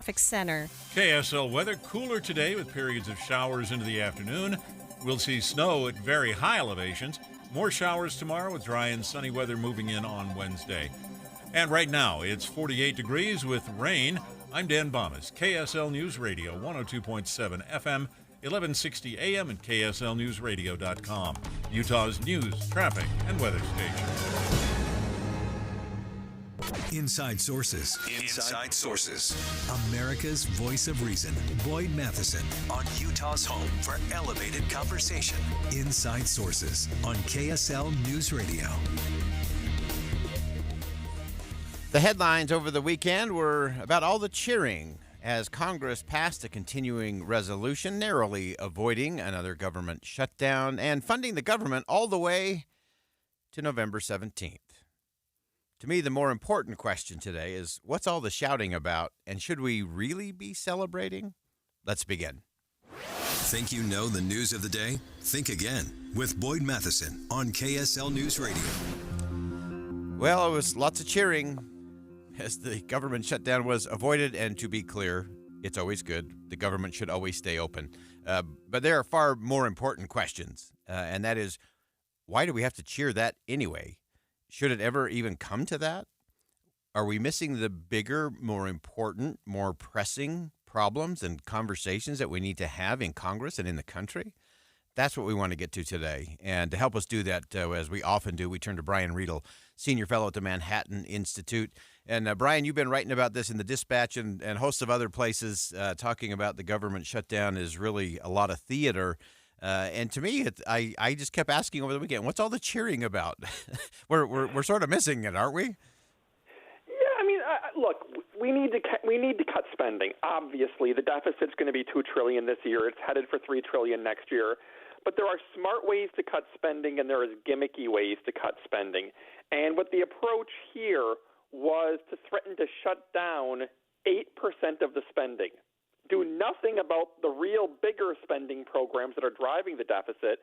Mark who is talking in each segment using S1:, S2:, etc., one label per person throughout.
S1: Traffic Center.
S2: KSL weather cooler today with periods of showers into the afternoon. We'll see snow at very high elevations. More showers tomorrow with dry and sunny weather moving in on Wednesday. And right now, it's 48 degrees with rain. I'm Dan Bomas, KSL News Radio, 102.7 FM, 1160 AM, and KSLNewsRadio.com, Utah's news, traffic, and weather station.
S3: Inside Sources. Inside Sources. America's voice of reason. Boyd Matheson on Utah's home for elevated conversation. Inside Sources on KSL News Radio.
S4: The headlines over the weekend were about all the cheering as Congress passed a continuing resolution narrowly avoiding another government shutdown and funding the government all the way to November 17th. To me, the more important question today is what's all the shouting about, and should we really be celebrating? Let's begin.
S3: Think you know the news of the day? Think again with Boyd Matheson on KSL News Radio.
S4: Well, it was lots of cheering as the government shutdown was avoided, and to be clear, it's always good. The government should always stay open. But there are far more important questions, and that is, why do we have to cheer that anyway? Should it ever even come to that? Are we missing the bigger, more important, more pressing problems and conversations that we need to have in Congress and in the country? That's what we want to get to today. And to help us do that, as we often do, we turn to Brian Riedel, Senior Fellow at the Manhattan Institute. And Brian, you've been writing about this in the Dispatch and hosts of other places, talking about the government shutdown is really a lot of theater. And to me, I just kept asking over the weekend, what's all the cheering about? we're sort of missing it, aren't we?
S5: Yeah, I mean, look, we need to cut spending. Obviously, the deficit's going to be $2 trillion this year. It's headed for $3 trillion next year. But there are smart ways to cut spending, and there is gimmicky ways to cut spending. And what the approach here was to threaten to shut down 8% of the spending. Do nothing about the real bigger spending programs that are driving the deficit,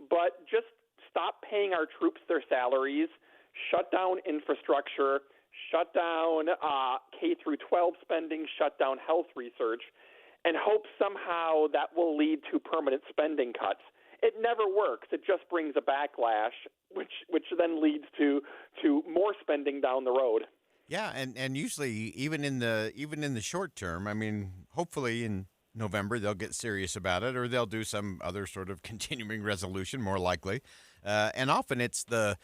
S5: but just stop paying our troops their salaries, shut down infrastructure, shut down K through 12 spending, shut down health research, and hope somehow that will lead to permanent spending cuts. It never works. It just brings a backlash, which then leads to more spending down the road.
S4: Yeah, and usually even in the short term, I mean, hopefully in November they'll get serious about it, or they'll do some other sort of continuing resolution, more likely. And often it's the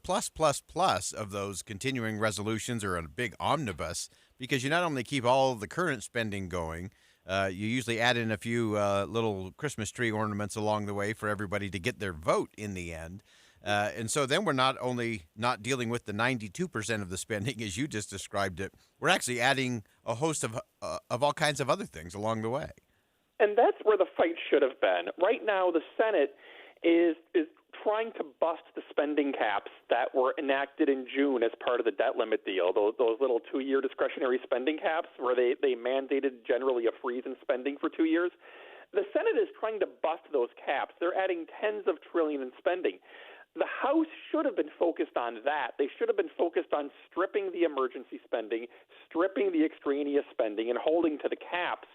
S4: plus of those continuing resolutions or a big omnibus, because you not only keep all the current spending going, you usually add in a few little Christmas tree ornaments along the way for everybody to get their vote in the end. And so then we're not only not dealing with the 92% of the spending, as you just described it, we're actually adding a host of all kinds of other things along the way.
S5: And that's where the fight should have been. Right now, the Senate is trying to bust the spending caps that were enacted in June as part of the debt limit deal, those little 2-year discretionary spending caps where they mandated generally a freeze in spending for 2 years. The Senate is trying to bust those caps. They're adding tens of trillions in spending. The House should have been focused on that. They should have been focused on stripping the emergency spending, stripping the extraneous spending, and holding to the caps.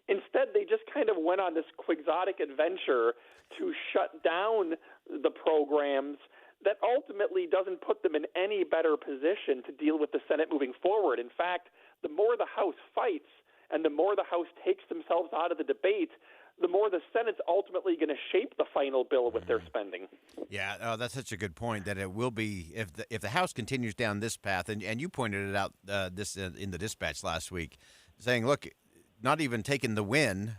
S5: Instead, they just kind of went on this quixotic adventure to shut down the programs that ultimately doesn't put them in any better position to deal with the Senate moving forward. In fact, the more the House fights and the more the House takes themselves out of the debate, the more the Senate's ultimately going to shape the final bill with their spending.
S4: Yeah, that's such a good point, that it will be, if the House continues down this path, and you pointed it out this in the Dispatch last week, saying, look, not even taking the win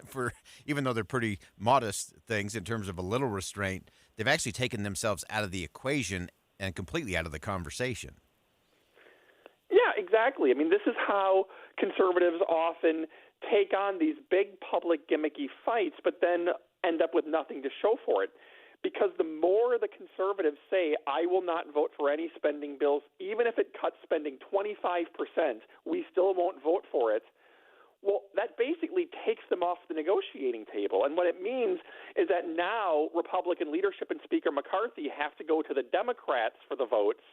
S4: for, even though they're pretty modest things in terms of a little restraint, they've actually taken themselves out of the equation and completely out of the conversation.
S5: Yeah, exactly. I mean, this is how conservatives often take on these big public gimmicky fights, but then end up with nothing to show for it. Because the more the conservatives say, I will not vote for any spending bills, even if it cuts spending 25%, we still won't vote for it. Well, that basically takes them off the negotiating table. And what it means is that now Republican leadership and Speaker McCarthy have to go to the Democrats for the votes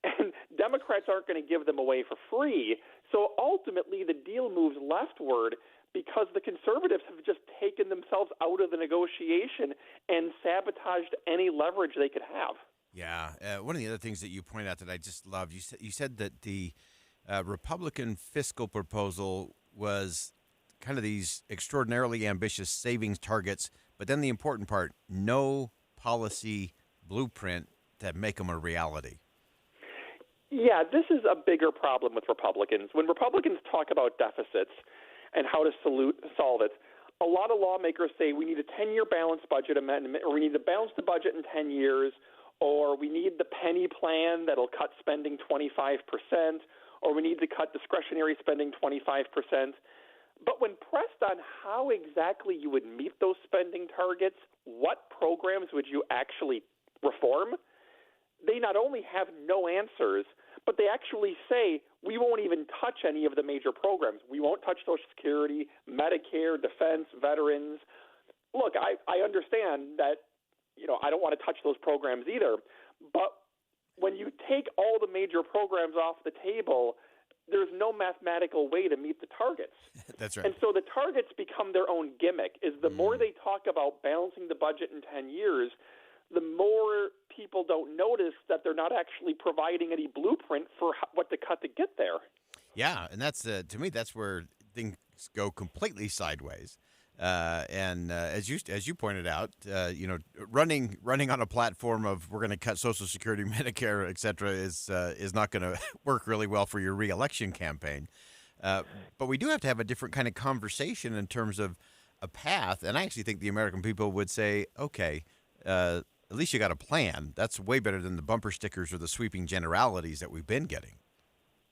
S5: And Democrats aren't going to give them away for free. So ultimately, the deal moves leftward because the conservatives have just taken themselves out of the negotiation and sabotaged any leverage they could have.
S4: Yeah. One of the other things that you point out that I just loved, you said that the Republican fiscal proposal was kind of these extraordinarily ambitious savings targets, but then the important part, no policy blueprint that make them a reality.
S5: Yeah, this is a bigger problem with Republicans. When Republicans talk about deficits and how to solve it, a lot of lawmakers say we need a 10-year balanced budget amendment, or we need to balance the budget in 10 years, or we need the penny plan that'll cut spending 25%, or we need to cut discretionary spending 25%. But when pressed on how exactly you would meet those spending targets, what programs would you actually reform, they not only have no answers, but they actually say, we won't even touch any of the major programs. We won't touch Social Security, Medicare, defense, veterans. Look, I understand that, I don't want to touch those programs either. But when you take all the major programs off the table, there's no mathematical way to meet the targets.
S4: That's right.
S5: And so the targets become their own gimmick. Is the more they talk about balancing the budget in 10 years, the more people don't notice that they're not actually providing any blueprint for what to cut to get there.
S4: Yeah, and that's to me that's where things go completely sideways. And as you pointed out, running on a platform of we're going to cut Social Security, Medicare, et cetera, is not going to work really well for your reelection campaign. But we do have to have a different kind of conversation in terms of a path. And I actually think the American people would say, okay, at least you got a plan. That's way better than the bumper stickers or the sweeping generalities that we've been getting.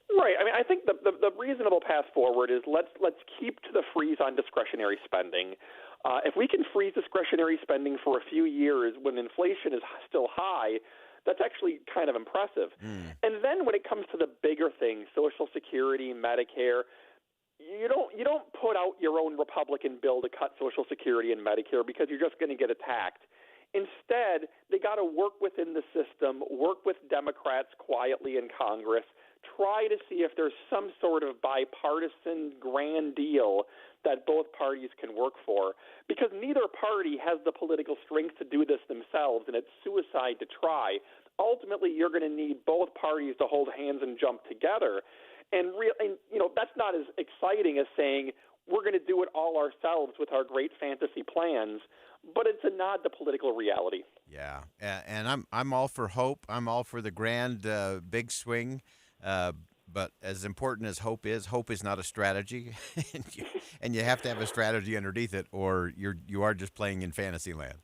S5: Right. I mean, I think the reasonable path forward is let's keep to the freeze on discretionary spending. If we can freeze discretionary spending for a few years when inflation is still high, that's actually kind of impressive. And then when it comes to the bigger things, Social Security, Medicare, you don't put out your own Republican bill to cut Social Security and Medicare because you're just going to get attacked. Instead, they got to work within the system, work with Democrats quietly in Congress, try to see if there's some sort of bipartisan grand deal that both parties can work for, because neither party has the political strength to do this themselves, and it's suicide to try. Ultimately, you're going to need both parties to hold hands and jump together. And that's not as exciting as saying we're going to do it all ourselves with our great fantasy plans, but it's a nod to political reality.
S4: Yeah, and I'm all for hope. I'm all for the grand big swing. But as important as hope is not a strategy, and you have to have a strategy underneath it, or you are just playing in fantasy land.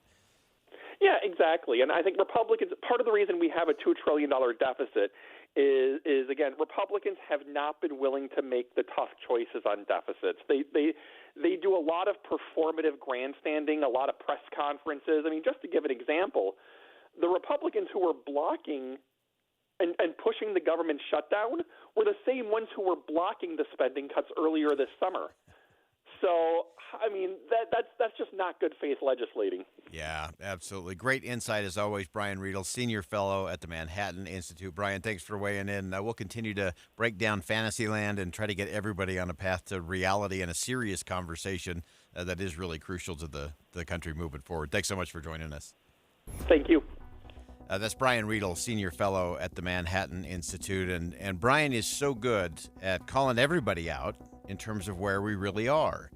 S5: Yeah, exactly. And I think Republicans, part of the reason we have a $2 trillion deficit is again, Republicans have not been willing to make the tough choices on deficits. They do a lot of performative grandstanding, a lot of press conferences. I mean, just to give an example, the Republicans who were blocking and pushing the government shutdown were the same ones who were blocking the spending cuts earlier this summer. So, I mean, that's just not good faith legislating.
S4: Yeah, absolutely. Great insight as always, Brian Riedel, Senior Fellow at the Manhattan Institute. Brian, thanks for weighing in. We'll continue to break down Fantasyland and try to get everybody on a path to reality and a serious conversation that is really crucial to the country moving forward. Thanks so much for joining us.
S5: Thank you.
S4: That's Brian Riedel, Senior Fellow at the Manhattan Institute. And Brian is so good at calling everybody out in terms of where we really are.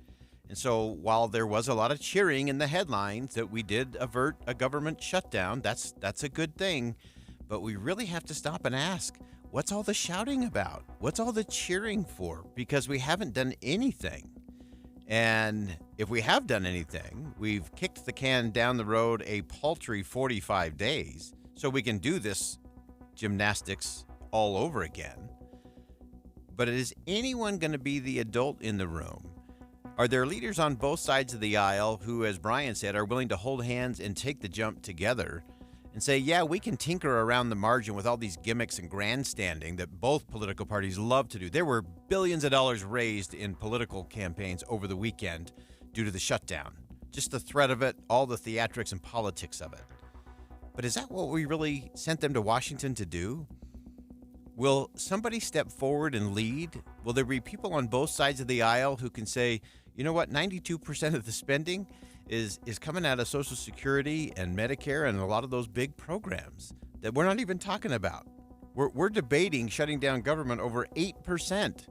S4: And so while there was a lot of cheering in the headlines that we did avert a government shutdown, that's a good thing. But we really have to stop and ask, what's all the shouting about? What's all the cheering for? Because we haven't done anything. And if we have done anything, we've kicked the can down the road a paltry 45 days. So we can do this gymnastics all over again. But is anyone going to be the adult in the room? Are there leaders on both sides of the aisle who, as Brian said, are willing to hold hands and take the jump together and say, yeah, we can tinker around the margin with all these gimmicks and grandstanding that both political parties love to do? There were billions of dollars raised in political campaigns over the weekend due to the shutdown. Just the threat of it, all the theatrics and politics of it. But is that what we really sent them to Washington to do? Will somebody step forward and lead? Will there be people on both sides of the aisle who can say, you know what, 92% of the spending is coming out of Social Security and Medicare and a lot of those big programs that we're not even talking about? We're debating shutting down government over 8%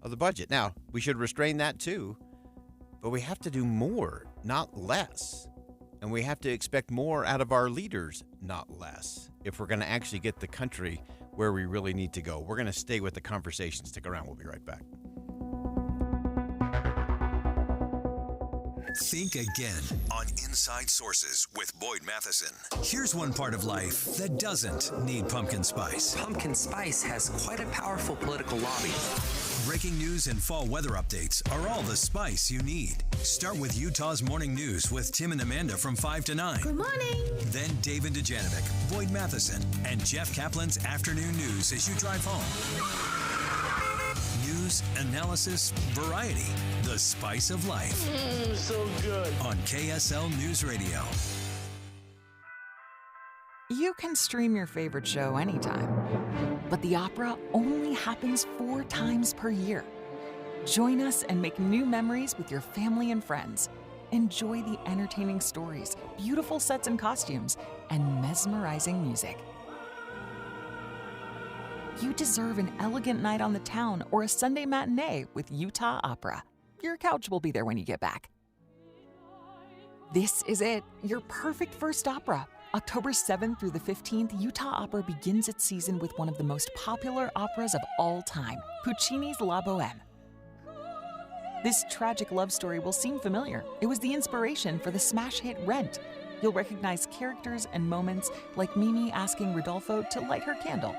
S4: of the budget. Now, we should restrain that too, but we have to do more, not less. And we have to expect more out of our leaders, not less, if we're going to actually get the country where we really need to go. We're going to stay with the conversation. Stick around. We'll be right back.
S3: Think again on Inside Sources with Boyd Matheson. Here's one part of life that doesn't need pumpkin spice.
S1: Pumpkin spice has quite a powerful political lobby.
S3: Breaking news and fall weather updates are all the spice you need. Start with Utah's Morning News with Tim and Amanda from 5 to 9.
S6: Good morning.
S3: Then David Dujanovic, Boyd Matheson, and Jeff Kaplan's Afternoon News as you drive home. News, analysis, variety. The spice of life.
S6: So good.
S3: On KSL News Radio.
S7: You can stream your favorite show anytime, but the opera only happens 4 times per year. Join us and make new memories with your family and friends. Enjoy the entertaining stories, beautiful sets and costumes, and mesmerizing music. You deserve an elegant night on the town or a Sunday matinee with Utah Opera. Your couch will be there when you get back. This is it, your perfect first opera. October 7th through the 15th, Utah Opera begins its season with one of the most popular operas of all time, Puccini's La Bohème. This tragic love story will seem familiar. It was the inspiration for the smash hit Rent. You'll recognize characters and moments like Mimi asking Rodolfo to light her candle,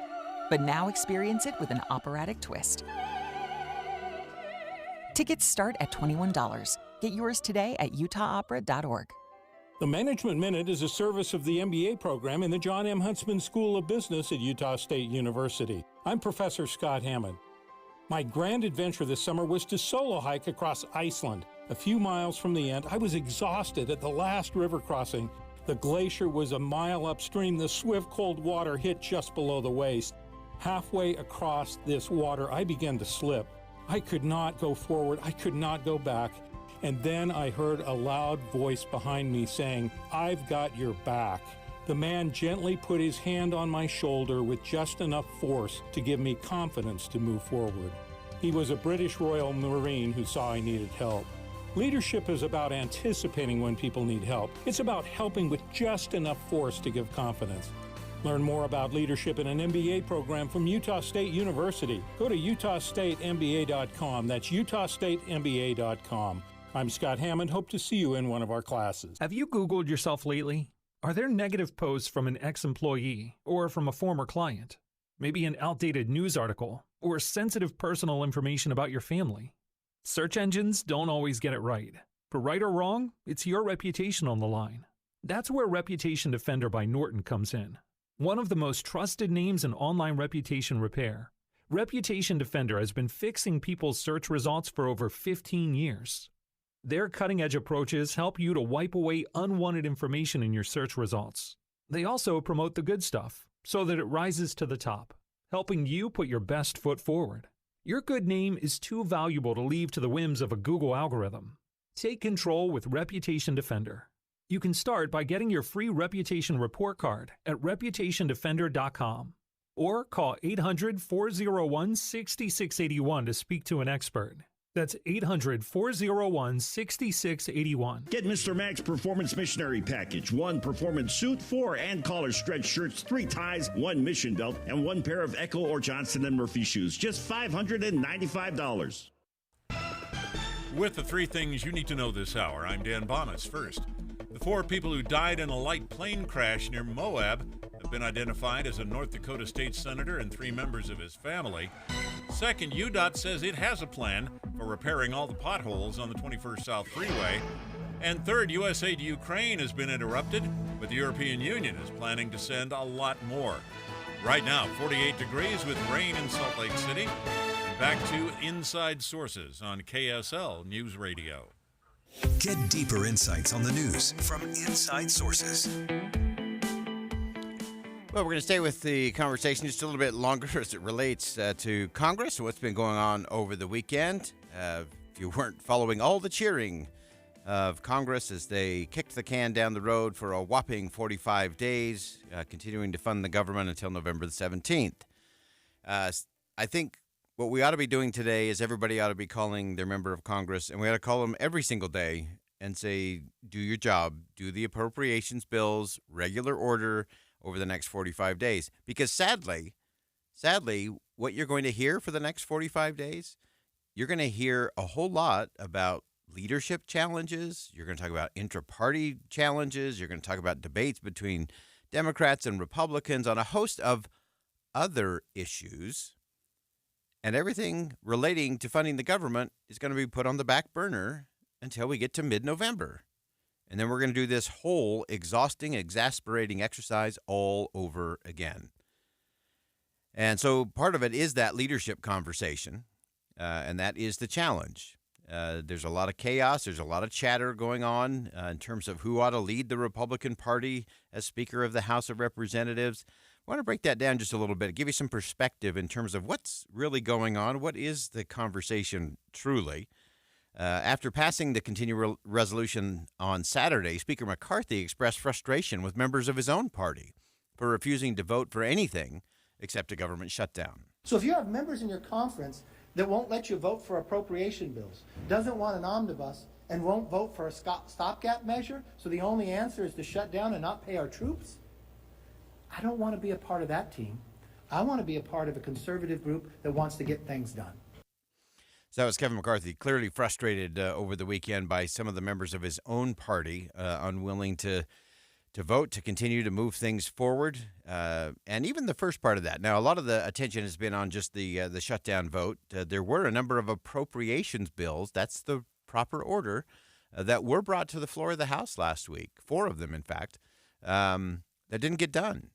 S7: but now experience it with an operatic twist. Tickets start at $21. Get yours today at utahopera.org.
S8: The Management Minute is a service of the MBA program in the John M. Huntsman School of Business at Utah State University. I'm Professor Scott Hammond. My grand adventure this summer was to solo hike across Iceland. A few miles from the end, I was exhausted at the last river crossing. The glacier was a mile upstream. The swift cold water hit just below the waist. Halfway across this water, I began to slip. I could not go forward. I could not go back. And then I heard a loud voice behind me saying, "I've got your back." The man gently put his hand on my shoulder with just enough force to give me confidence to move forward. He was a British Royal Marine who saw I needed help. Leadership is about anticipating when people need help. It's about helping with just enough force to give confidence. Learn more about leadership in an MBA program from Utah State University. Go to utahstatemba.com. That's utahstatemba.com. I'm Scott Hammond. Hope to see you in one of our classes.
S9: Have you Googled yourself lately? Are there negative posts from an ex-employee or from a former client? Maybe an outdated news article or sensitive personal information about your family? Search engines don't always get it right. For right or wrong, it's your reputation on the line. That's where Reputation Defender by Norton comes in. One of the most trusted names in online reputation repair, Reputation Defender has been fixing people's search results for over 15 years. Their cutting-edge approaches help you to wipe away unwanted information in your search results. They also promote the good stuff so that it rises to the top, helping you put your best foot forward. Your good name is too valuable to leave to the whims of a Google algorithm. Take control with Reputation Defender. You can start by getting your free reputation report card at reputationdefender.com or call 800-401-6681 to speak to an expert. That's 800-401-6681.
S10: Get Mr. Max Performance Missionary Package. 1 performance suit, 4 and collar stretch shirts, 3 ties, 1 mission belt, and 1 pair of Echo or Johnston & Murphy shoes. Just $595.
S2: With the 3 things you need to know this hour, I'm Dan Bonas. First, the 4 people who died in a light plane crash near Moab have been identified as a North Dakota state senator and 3 members of his family. Second, UDOT says it has a plan for repairing all the potholes on the 21st South Freeway. And third, U.S. aid to Ukraine has been interrupted, but the European Union is planning to send a lot more. Right now, 48 degrees with rain in Salt Lake City. And back to Inside Sources on KSL News Radio.
S3: Get deeper insights on the news from Inside Sources.
S4: Well, we're going to stay with the conversation just a little bit longer as it relates to Congress and what's been going on over the weekend. If you weren't following all the cheering of Congress as they kicked the can down the road for a whopping 45 days, continuing to fund the government until November the 17th. I think what we ought to be doing today is everybody ought to be calling their member of Congress, and we ought to call them every single day and say, do your job, do the appropriations bills, regular order, over the next 45 days. Because sadly, what you're going to hear for the next 45 days, you're going to hear a whole lot about leadership challenges. You're going to talk about intra-party challenges. You're going to talk about debates between Democrats and Republicans on a host of other issues. And everything relating to funding the government is going to be put on the back burner until we get to mid-November. And then we're going to do this whole exhausting, exasperating exercise all over again. And so part of it is that leadership conversation, and that is the challenge. There's a lot of chaos. There's a lot of chatter going on in terms of who ought to lead the Republican Party as Speaker of the House of Representatives. I want to break that down just a little bit, give you some perspective in terms of what's really going on. What is the conversation truly? After passing the continuing resolution on Saturday, Speaker McCarthy expressed frustration with members of his own party for refusing to vote for anything except a government shutdown.
S6: So if you have members in your conference that won't let you vote for appropriation bills, doesn't want an omnibus, and won't vote for a stopgap measure, so the only answer is to shut down and not pay our troops, I don't want to be a part of that team. I want to be a part of a conservative group that wants to get things done.
S4: So that was Kevin McCarthy, clearly frustrated over the weekend by some of the members of his own party, unwilling to vote to continue to move things forward. And even the first part of that. Now, a lot of the attention has been on just the shutdown vote. There were a number of appropriations bills, that's the proper order, that were brought to the floor of the House last week, 4 of them, in fact, that didn't get done.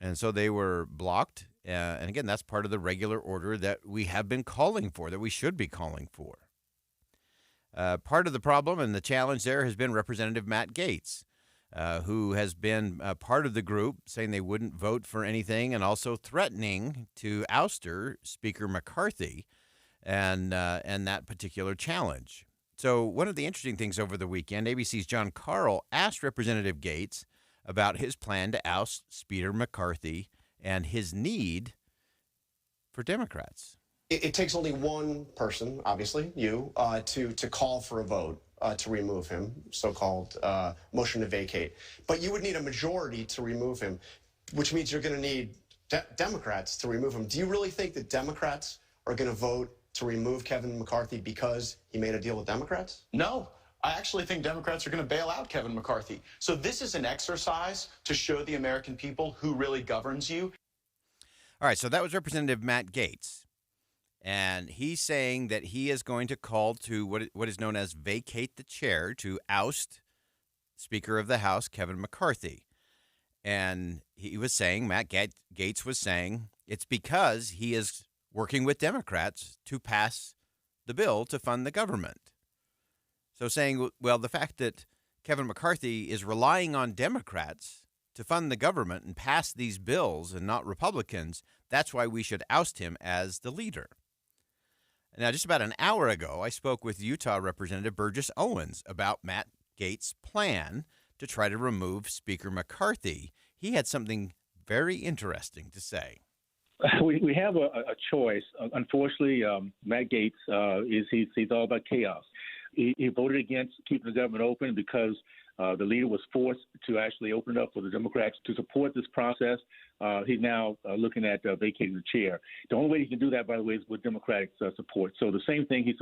S4: And so they were blocked. And again, that's part of the regular order that we have been calling for, that we should be calling for. Part of the problem and the challenge there has been Representative Matt Gaetz, who has been part of the group saying they wouldn't vote for anything and also threatening to ouster Speaker McCarthy and that particular challenge. So one of the interesting things over the weekend, ABC's John Carl asked Representative Gaetz about his plan to oust Speaker McCarthy and his need for Democrats.
S11: It takes only one person, obviously, you, to call for a vote to remove him, so-called motion to vacate. But you would need a majority to remove him, which means you're going to need Democrats to remove him. Do you really think that Democrats are going to vote to remove Kevin McCarthy because he made a deal with Democrats?
S12: No. I actually think Democrats are going to bail out Kevin McCarthy. So this is an exercise to show the American people who really governs you.
S4: All right, so that was Representative Matt Gaetz. And he's saying that he is going to call to what is known as vacate the chair, to oust Speaker of the House Kevin McCarthy. And he was saying, Matt Gaetz was saying, it's because he is working with Democrats to pass the bill to fund the government. So saying, well, the fact that Kevin McCarthy is relying on Democrats to fund the government and pass these bills and not Republicans, that's why we should oust him as the leader. Now, just about an hour ago, I spoke with Utah Representative Burgess Owens about Matt Gaetz' plan to try to remove Speaker McCarthy. He had something very interesting to say.
S13: We have a choice. Unfortunately, Matt Gaetz, he's all about chaos. He voted against keeping the government open because the leader was forced to actually open it up for the Democrats to support this process. He's now looking at vacating the chair. The only way he can do that, by the way, is with Democratic support. So the same thing he's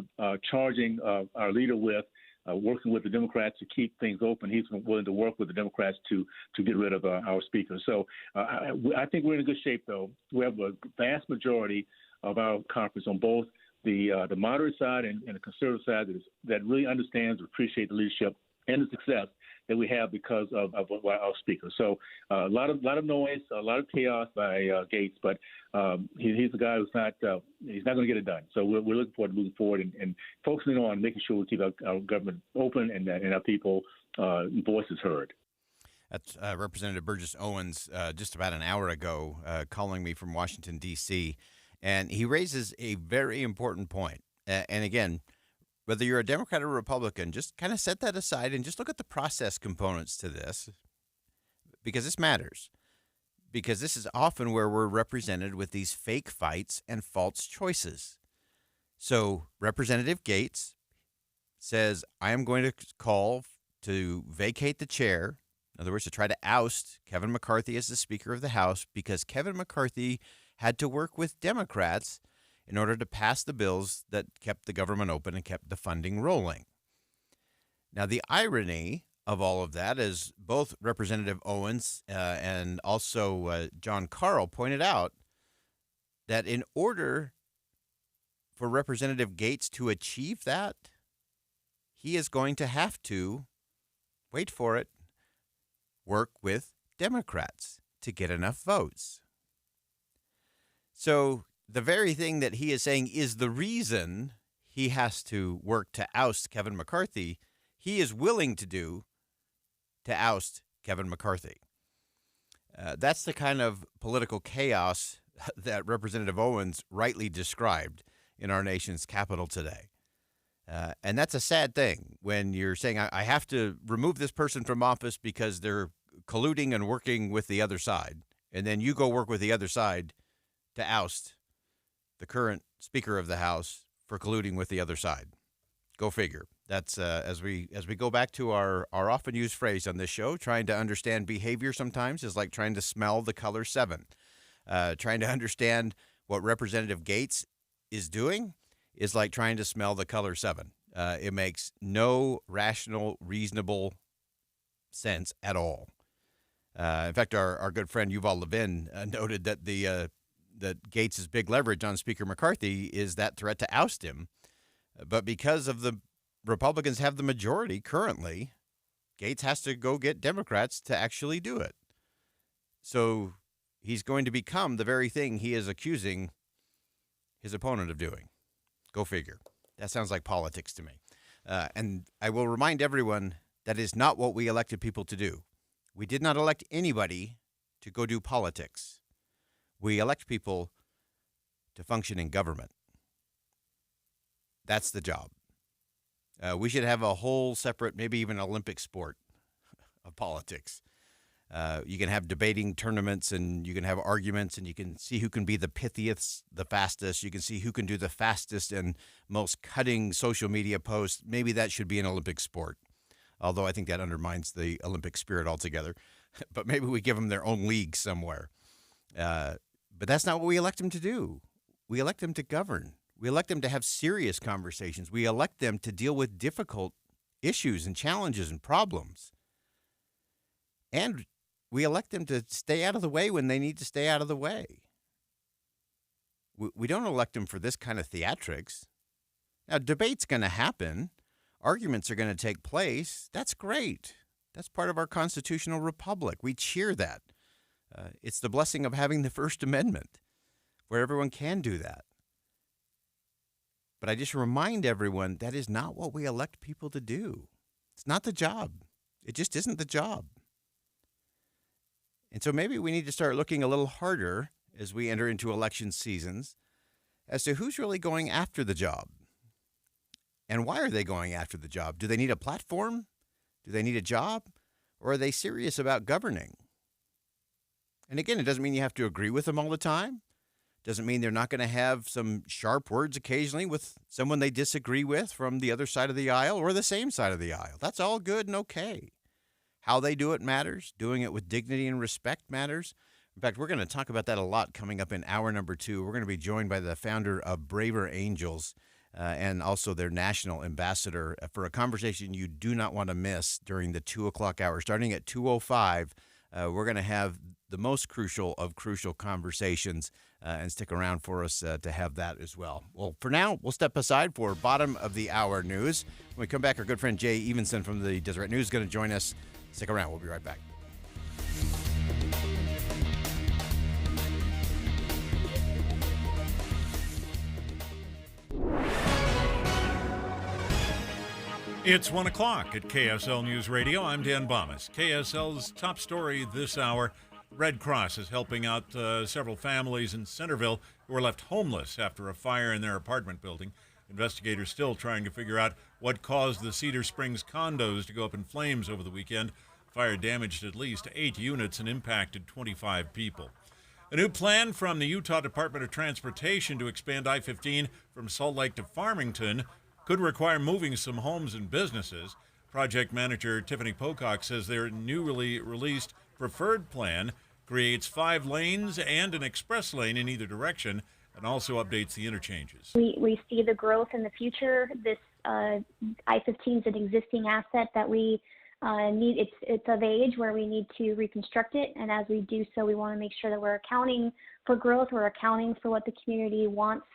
S13: charging our leader with, working with the Democrats to keep things open. He's willing to work with the Democrats to get rid of our speaker. So I think we're in a good shape, though. We have a vast majority of our conference on both the moderate side and the conservative side that really understands and appreciates the leadership and the success that we have because of our speaker. So a lot of noise, a lot of chaos by Gaetz, but he's a guy who's he's not going to get it done. So we're looking forward to moving forward and focusing on making sure we keep our government open and our people voices heard.
S4: That's Representative Burgess Owens just about an hour ago calling me from Washington, D.C., and he raises a very important point. And again, whether you're a Democrat or Republican, just kind of set that aside and just look at the process components to this, because this matters. Because this is often where we're represented with these fake fights and false choices. So Representative Gates says, I am going to call to vacate the chair. In other words, to try to oust Kevin McCarthy as the Speaker of the House, because Kevin McCarthy had to work with Democrats in order to pass the bills that kept the government open and kept the funding rolling. Now, the irony of all of that is both Representative Owens and also John Carl pointed out that in order for Representative Gates to achieve that, he is going to have to, wait for it, work with Democrats to get enough votes. So the very thing that he is saying is the reason he has to work to oust Kevin McCarthy, he is willing to do to oust Kevin McCarthy. That's the kind of political chaos that Representative Owens rightly described in our nation's capital today. And that's a sad thing when you're saying, I have to remove this person from office because they're colluding and working with the other side. And then you go work with the other side to oust the current Speaker of the House for colluding with the other side. Go figure. That's as we go back to our often used phrase on this show, trying to understand behavior sometimes is like trying to smell the color 7. Trying to understand what Representative Gates is doing is like trying to smell the color 7. It makes no rational, reasonable sense at all. In fact, our good friend Yuval Levin noted that that Gates' big leverage on Speaker McCarthy is that threat to oust him. But because of the Republicans have the majority currently, Gates has to go get Democrats to actually do it. So he's going to become the very thing he is accusing his opponent of doing. Go figure. That sounds like politics to me. And I will remind everyone that is not what we elected people to do. We did not elect anybody to go do politics. We elect people to function in government. That's the job. We should have a whole separate, maybe even Olympic sport of politics. You can have debating tournaments and you can have arguments and you can see who can be the pithiest, the fastest. You can see who can do the fastest and most cutting social media posts. Maybe that should be an Olympic sport, although I think that undermines the Olympic spirit altogether. But maybe we give them their own league somewhere. But that's not what we elect them to do. We elect them to govern. We elect them to have serious conversations. We elect them to deal with difficult issues and challenges and problems. And we elect them to stay out of the way when they need to stay out of the way. We don't elect them for this kind of theatrics. Now, debate's going to happen. Arguments are going to take place. That's great. That's part of our constitutional republic. We cheer that. It's the blessing of having the First Amendment, where everyone can do that. But I just remind everyone that is not what we elect people to do. It's not the job. It just isn't the job. And so maybe we need to start looking a little harder as we enter into election seasons as to who's really going after the job. And why are they going after the job? Do they need a platform? Do they need a job? Or are they serious about governing? And again, it doesn't mean you have to agree with them all the time. Doesn't mean they're not going to have some sharp words occasionally with someone they disagree with from the other side of the aisle or the same side of the aisle. That's all good and okay. How they do it matters. Doing it with dignity and respect matters. In fact, we're going to talk about that a lot coming up in hour number 2. We're going to be joined by the founder of Braver Angels and also their national ambassador for a conversation you do not want to miss during the 2 o'clock hour. Starting at 2:05, we're going to have the most crucial of crucial conversations, and stick around for us to have that as well. Well, for now, we'll step aside for bottom of the hour news. When we come back, our good friend Jay Evenson from the Deseret News is going to join us. Stick around. We'll be right back.
S2: It's 1 o'clock at KSL News Radio. I'm Dan Bomas. KSL's top story this hour, Red Cross is helping out several families in Centerville who were left homeless after a fire in their apartment building. Investigators still trying to figure out what caused the Cedar Springs condos to go up in flames over the weekend. Fire damaged at least 8 units and impacted 25 people. A new plan from the Utah Department of Transportation to expand I-15 from Salt Lake to Farmington could require moving some homes and businesses. Project manager Tiffany Pocock says their newly released preferred plan creates 5 lanes and an express lane in either direction and also updates the interchanges.
S14: We see the growth in the future. This I-15 is an existing asset that we need. It's of age where we need to reconstruct it, and as we do so, we want to make sure that we're accounting for growth, we're accounting for what the community wants.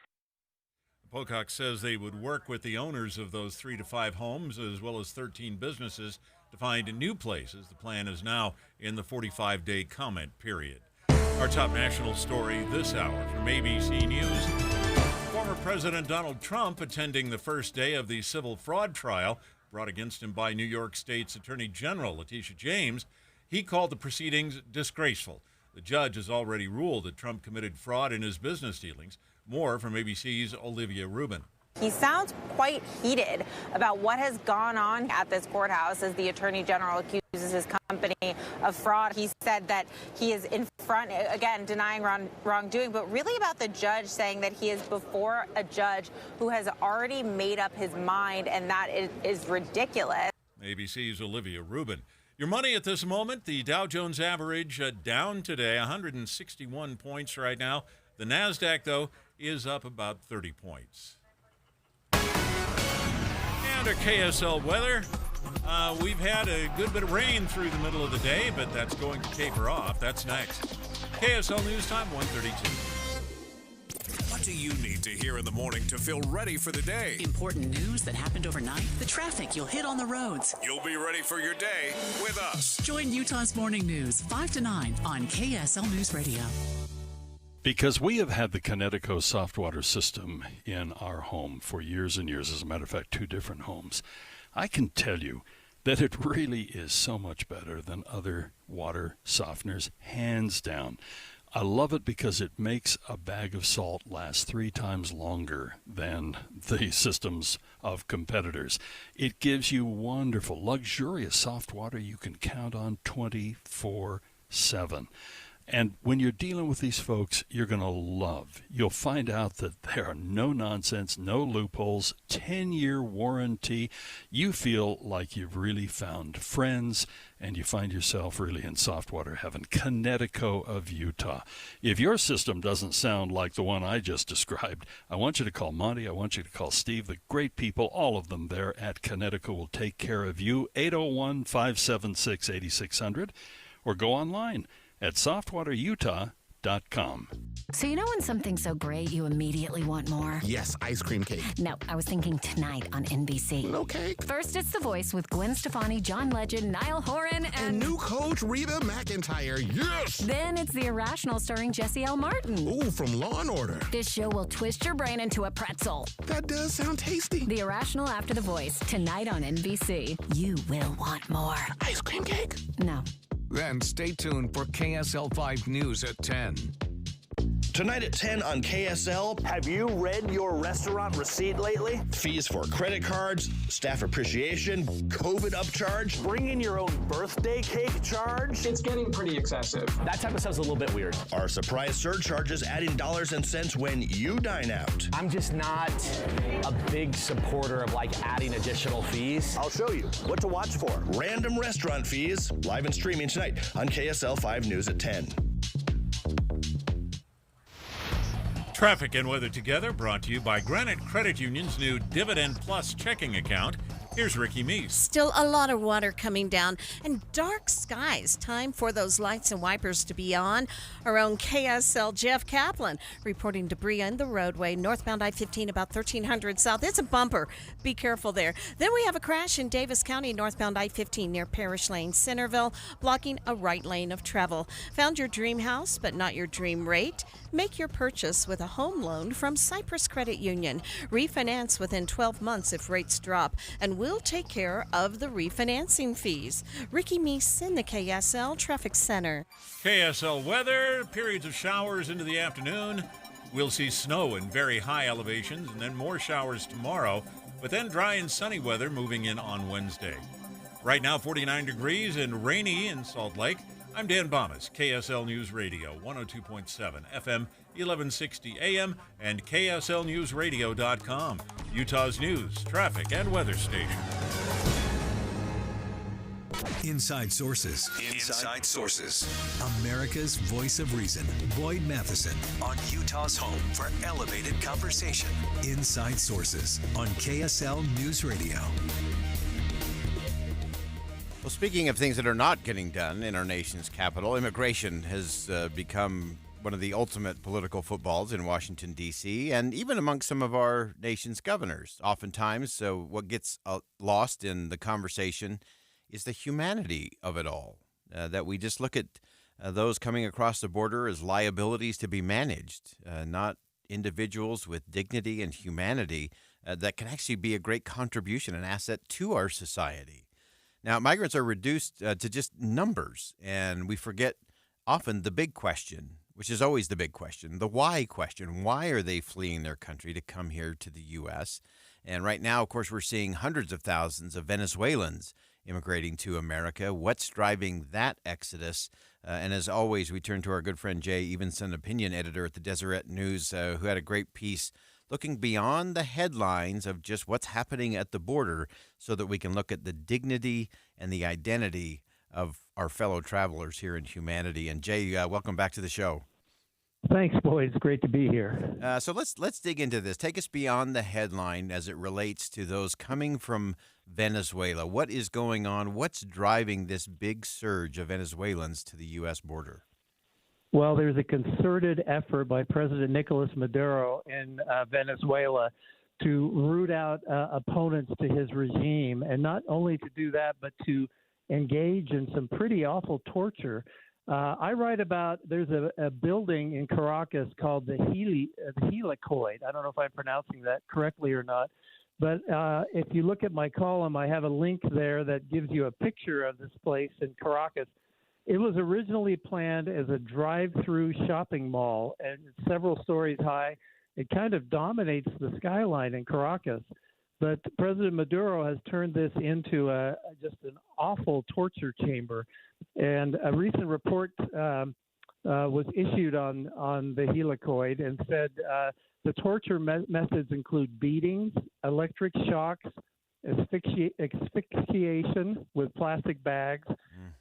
S2: Pocock says they would work with the owners of those 3 to 5 homes as well as 13 businesses to find new places. The plan is now in the 45-day comment period. Our top national story this hour from ABC News. Former President Donald Trump attending the first day of the civil fraud trial brought against him by New York State's Attorney General Letitia James. He called the proceedings disgraceful. The judge has already ruled that Trump committed fraud in his business dealings. More from ABC's Olivia Rubin.
S15: He sounds quite heated about what has gone on at this courthouse as the Attorney General accuses his company of fraud. He said that he is in front, again, denying wrongdoing, but really about the judge saying that he is before a judge who has already made up his mind, and that is ridiculous.
S2: ABC's Olivia Rubin. Your money at this moment, the Dow Jones average down today, 161 points right now. The NASDAQ, though, is up about 30 points. And our KSL weather. We've had a good bit of rain through the middle of the day, but that's going to taper off. That's next. KSL News Time, 1:32.
S3: What do you need to hear in the morning to feel ready for the day?
S16: Important news that happened overnight, the traffic you'll hit on the roads.
S3: You'll be ready for your day with us.
S16: Join Utah's Morning News 5 to 9 on KSL News Radio.
S17: Because we have had the Connecticut soft water system in our home for years and years, as a matter of fact, 2 different homes, I can tell you that it really is so much better than other water softeners, hands down. I love it because it makes a bag of salt last 3 times longer than the systems of competitors. It gives you wonderful, luxurious soft water you can count on 24/7. And when you're dealing with these folks, you're going to love. You'll find out that there are no nonsense, no loopholes, 10-year warranty. You feel like you've really found friends, and you find yourself really in soft water heaven. Connecticut of Utah. If your system doesn't sound like the one I just described, I want you to call Monty. I want you to call Steve. The great people, all of them there at Connecticut, will take care of you. 801-576-8600, or go online at softwaterutah.com.
S18: So you know when something's so great you immediately want more?
S19: Yes, ice cream cake.
S18: No, I was thinking tonight on NBC.
S19: No cake.
S18: First, it's The Voice with Gwen Stefani, John Legend, Niall Horan,
S19: and new coach Reba McEntire. Yes!
S18: Then it's The Irrational starring Jesse L. Martin.
S19: Ooh, from Law & Order.
S18: This show will twist your brain into a pretzel.
S19: That does sound tasty.
S18: The Irrational after The Voice, tonight on NBC. You will want more.
S19: Ice cream cake?
S18: No.
S3: Then stay tuned for KSL 5 News at 10.
S20: Tonight at 10 on KSL.
S21: Have you read your restaurant receipt lately?
S20: Fees for credit cards, staff appreciation, COVID upcharge.
S21: Bring in your own birthday cake charge?
S22: It's getting pretty excessive.
S21: That type of stuff's a little bit weird.
S20: Our surprise surcharges adding dollars and cents when you dine out.
S21: I'm just not a big supporter of adding additional fees. I'll show you what to watch for.
S20: Random restaurant fees, live and streaming tonight on KSL 5 News at 10.
S2: Traffic and weather together, brought to you by Granite Credit Union's new Dividend Plus checking account. Here's Ricky Meese.
S23: Still a lot of water coming down and dark skies. Time for those lights and wipers to be on. Our own KSL Jeff Kaplan reporting debris on the roadway northbound I-15 about 1300 south. It's a bumper. Be careful there. Then we have a crash in Davis County northbound I-15 near Parish Lane, Centerville, blocking a right lane of travel. Found your dream house but not your dream rate? Make your purchase with a home loan from Cypress Credit Union. Refinance within 12 months if rates drop, and we'll will take care of the refinancing fees. Ricky Meese in the KSL Traffic Center.
S2: KSL weather, periods of showers into the afternoon. We'll see snow in very high elevations and then more showers tomorrow, but then dry and sunny weather moving in on Wednesday. Right now, 49 degrees and rainy in Salt Lake. I'm Dan Bomas, KSL News Radio, 102.7 FM, 1160 AM, and KSLNewsRadio.com, Utah's news, traffic, and weather station.
S3: Inside Sources. Inside Sources. America's voice of reason. Boyd Matheson on Utah's home for elevated conversation. Inside Sources on KSL News Radio.
S4: Well, speaking of things that are not getting done in our nation's capital, immigration has become one of the ultimate political footballs in Washington, D.C., and even among some of our nation's governors. Oftentimes, what gets lost in the conversation is the humanity of it all, that we just look at those coming across the border as liabilities to be managed, not individuals with dignity and humanity that can actually be a great contribution and asset to our society. Now, migrants are reduced to just numbers, and we forget often the big question, which is always the big question, the why question. Why are they fleeing their country to come here to the U.S.? And right now, of course, we're seeing hundreds of thousands of Venezuelans immigrating to America. What's driving that exodus? And as always, we turn to our good friend Jay Evenson, opinion editor at the Deseret News, who had a great piece looking beyond the headlines of just what's happening at the border so that we can look at the dignity and the identity of our fellow travelers here in humanity. And Jay, welcome back to the show.
S1: Thanks, Boyd. It's great to be here.
S4: So let's dig into this. Take us beyond the headline as it relates to those coming from Venezuela. What is going on? What's driving this big surge of Venezuelans to the U.S. border?
S1: Well, there's a concerted effort by President Nicolas Maduro in Venezuela to root out opponents to his regime, and not only to do that, but to engage in some pretty awful torture. I write about, there's a building in Caracas called the Helicoid. I don't know if I'm pronouncing that correctly or not, but if you look at my column, I have a link there that gives you a picture of this place in Caracas. It was originally planned as a drive-through shopping mall, and it's several stories high. It kind of dominates the skyline in Caracas. But President Maduro has turned this into just an awful torture chamber. And a recent report was issued on the Helicoid and said the torture methods include beatings, electric shocks, asphyxiation with plastic bags,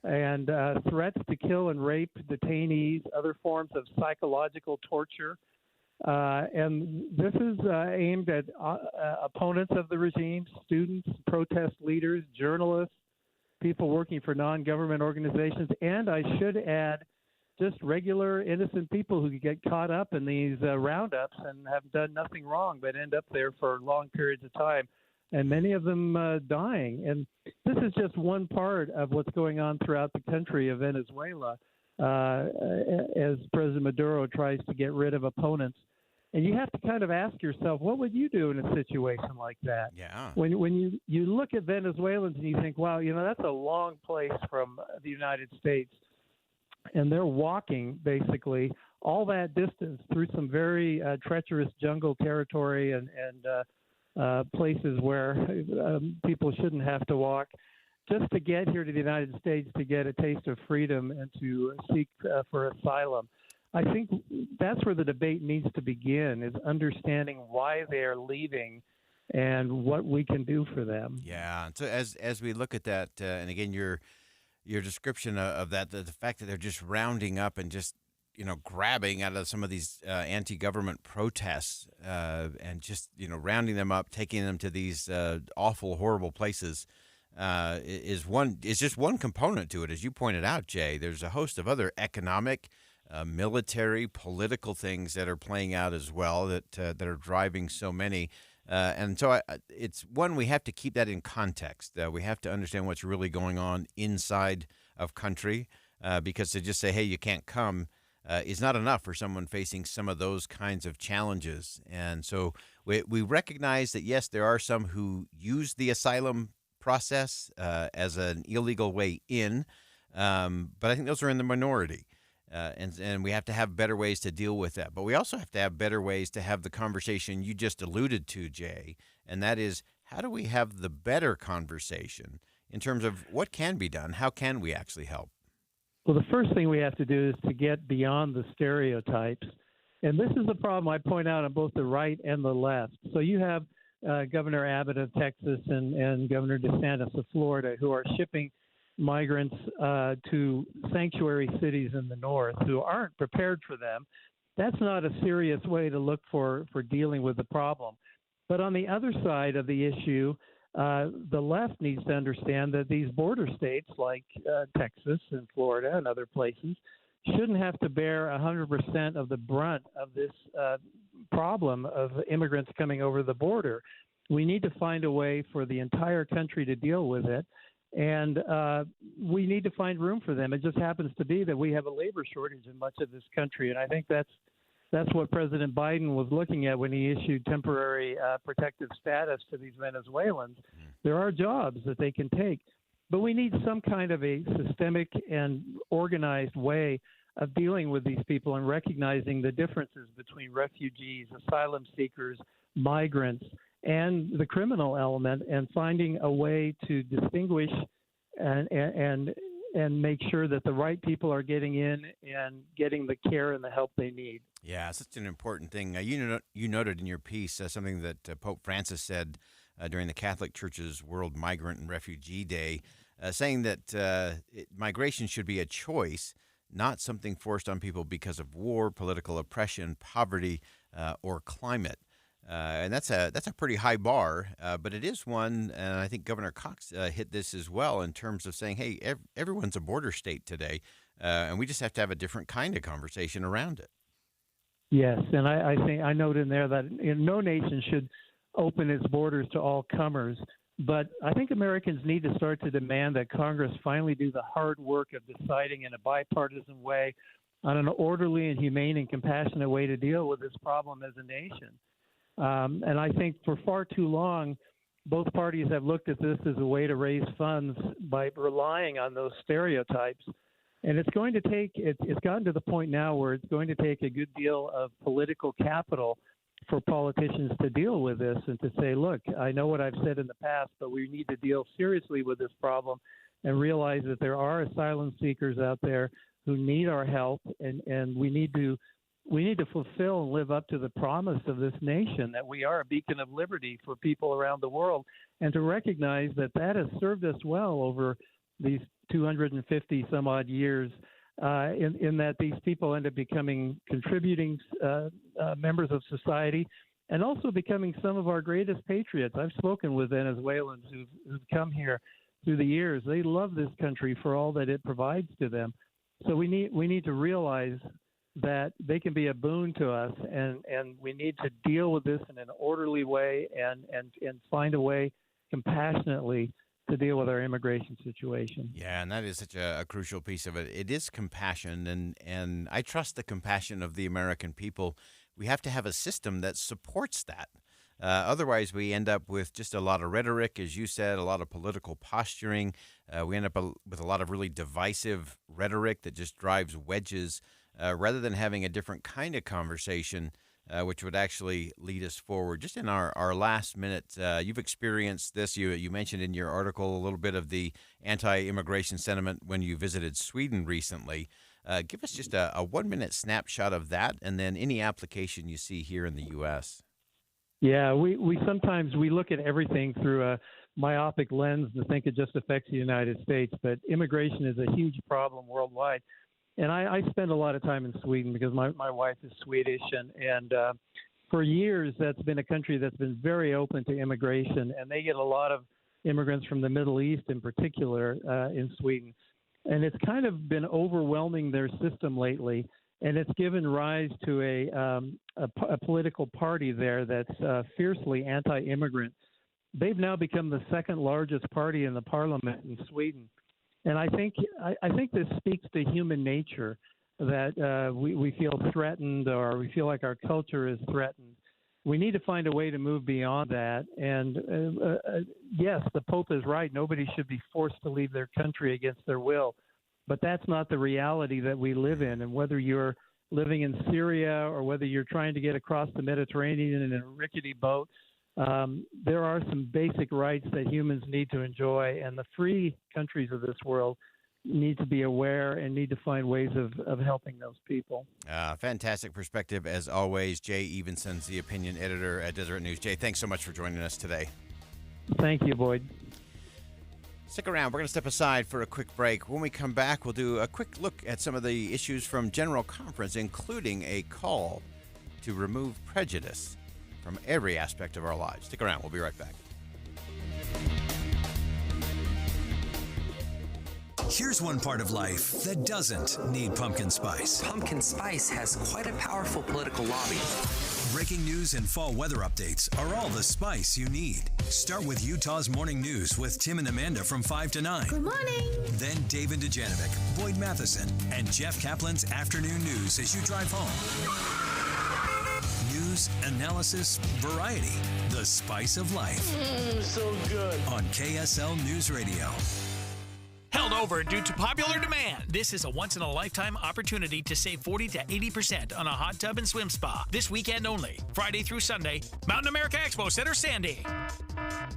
S1: and threats to kill and rape detainees, other forms of psychological torture. And this is aimed at opponents of the regime, students, protest leaders, journalists, people working for non-government organizations, and I should add, just regular innocent people who get caught up in these roundups and have done nothing wrong but end up there for long periods of time, and many of them dying. And this is just one part of what's going on throughout the country of Venezuela as President Maduro tries to get rid of opponents. And you have to kind of ask yourself, what would you do in a situation like that?
S4: Yeah.
S1: When you look at Venezuelans and you think, wow, that's a long place from the United States. And they're walking, basically, all that distance through some very treacherous jungle territory and places where people shouldn't have to walk, just to get here to the United States to get a taste of freedom and to seek for asylum. I think that's where the debate needs to begin, is understanding why they are leaving and what we can do for them.
S4: Yeah. So as we look at that, and again, your description of that, the fact that they're just rounding up and just, grabbing out of some of these anti-government protests and just, rounding them up, taking them to these awful, horrible places is just one component to it. As you pointed out, Jay, there's a host of other economic, military, political things that are playing out as well that are driving so many. And so it's one, we have to keep that in context. We have to understand what's really going on inside of country because to just say, hey, you can't come is not enough for someone facing some of those kinds of challenges. And so we recognize that, yes, there are some who use the asylum process as an illegal way in, but I think those are in the minority. And we have to have better ways to deal with that. But we also have to have better ways to have the conversation you just alluded to, Jay, and that is, how do we have the better conversation in terms of what can be done? How can we actually help?
S1: Well, the first thing we have to do is to get beyond the stereotypes. And this is the problem I point out on both the right and the left. So you have Governor Abbott of Texas and Governor DeSantis of Florida who are shipping migrants to sanctuary cities in the north who aren't prepared for them. That's not a serious way to look for dealing with the problem. But on the other side of the issue, the left needs to understand that these border states like Texas and Florida and other places shouldn't have to bear 100% of the brunt of this problem of immigrants coming over the border. We need to find a way for the entire country to deal with it. And we need to find room for them. It just happens to be that we have a labor shortage in much of this country, and I think that's what President Biden was looking at when he issued temporary protective status to these Venezuelans. There are jobs that they can take, but we need some kind of a systemic and organized way of dealing with these people and recognizing the differences between refugees, asylum seekers, migrants, and the criminal element, and finding a way to distinguish and make sure that the right people are getting in and getting the care and the help they need.
S4: Yeah, such an important thing. You noted in your piece something that Pope Francis said during the Catholic Church's World Migrant and Refugee Day, saying that migration should be a choice, not something forced on people because of war, political oppression, poverty, or climate. And that's a pretty high bar, but it is one, and I think Governor Cox hit this as well in terms of saying, hey, everyone's a border state today, and we just have to have a different kind of conversation around it.
S1: Yes, and I note in there that no nation should open its borders to all comers, but I think Americans need to start to demand that Congress finally do the hard work of deciding in a bipartisan way on an orderly and humane and compassionate way to deal with this problem as a nation. And I think for far too long, both parties have looked at this as a way to raise funds by relying on those stereotypes. And it's gotten to the point now where it's going to take a good deal of political capital for politicians to deal with this and to say, look, I know what I've said in the past, but we need to deal seriously with this problem and realize that there are asylum seekers out there who need our help, and we need to fulfill and live up to the promise of this nation that we are a beacon of liberty for people around the world, and to recognize that that has served us well over these 250 some odd years, in that these people end up becoming contributing members of society and also becoming some of our greatest patriots. I've spoken with Venezuelans who've come here through the years. They love this country for all that it provides to them. So we need to realize that they can be a boon to us, and we need to deal with this in an orderly way and find a way compassionately to deal with our immigration situation.
S4: Yeah, and that is such a crucial piece of it. It is compassion, and I trust the compassion of the American people. We have to have a system that supports that. Otherwise, we end up with just a lot of rhetoric, as you said, a lot of political posturing. We end up with a lot of really divisive rhetoric that just drives wedges, rather than having a different kind of conversation, which would actually lead us forward. Just in our last minute, you've experienced this. You mentioned in your article a little bit of the anti-immigration sentiment when you visited Sweden recently. Give us just a 1-minute snapshot of that, and then any application you see here in the U.S.
S1: Yeah, we sometimes look at everything through a myopic lens and think it just affects the United States, but immigration is a huge problem worldwide. And I spend a lot of time in Sweden because my wife is Swedish, and for years that's been a country that's been very open to immigration, and they get a lot of immigrants from the Middle East in particular in Sweden. And it's kind of been overwhelming their system lately, and it's given rise to a political party there that's fiercely anti-immigrant. They've now become the second largest party in the parliament in Sweden. And I think this speaks to human nature, that we feel threatened, or we feel like our culture is threatened we need to find a way to move beyond that. And yes, the Pope is right. Nobody should be forced to leave their country against their will. But that's not the reality that we live in. And whether you're living in Syria or whether you're trying to get across the Mediterranean in a rickety boat, there are some basic rights that humans need to enjoy. And the free countries of this world need to be aware and need to find ways of helping those people.
S4: Fantastic perspective, as always. Jay Evenson's the opinion editor at Deseret News. Jay, thanks so much for joining us today.
S1: Thank you, Boyd.
S4: Stick around. We're going to step aside for a quick break. When we come back, we'll do a quick look at some of the issues from General Conference, including a call to remove prejudice from every aspect of our lives. Stick around. We'll be right back.
S3: Here's one part of life that doesn't need pumpkin spice.
S5: Pumpkin spice has quite a powerful political lobby.
S3: Breaking news and fall weather updates are all the spice you need. Start with Utah's Morning News with Tim and Amanda from 5 to 9.
S7: Good morning.
S3: Then David Dujanovic, Boyd Matheson, and Jeff Kaplan's Afternoon News as you drive home. News, analysis, variety. The spice of life.
S5: So good.
S3: On KSL News Radio.
S22: Held over due to popular demand. This is a once-in-a-lifetime opportunity to save 40 to 80% on a hot tub and swim spa. This weekend only, Friday through Sunday, Mountain America Expo Center, Sandy.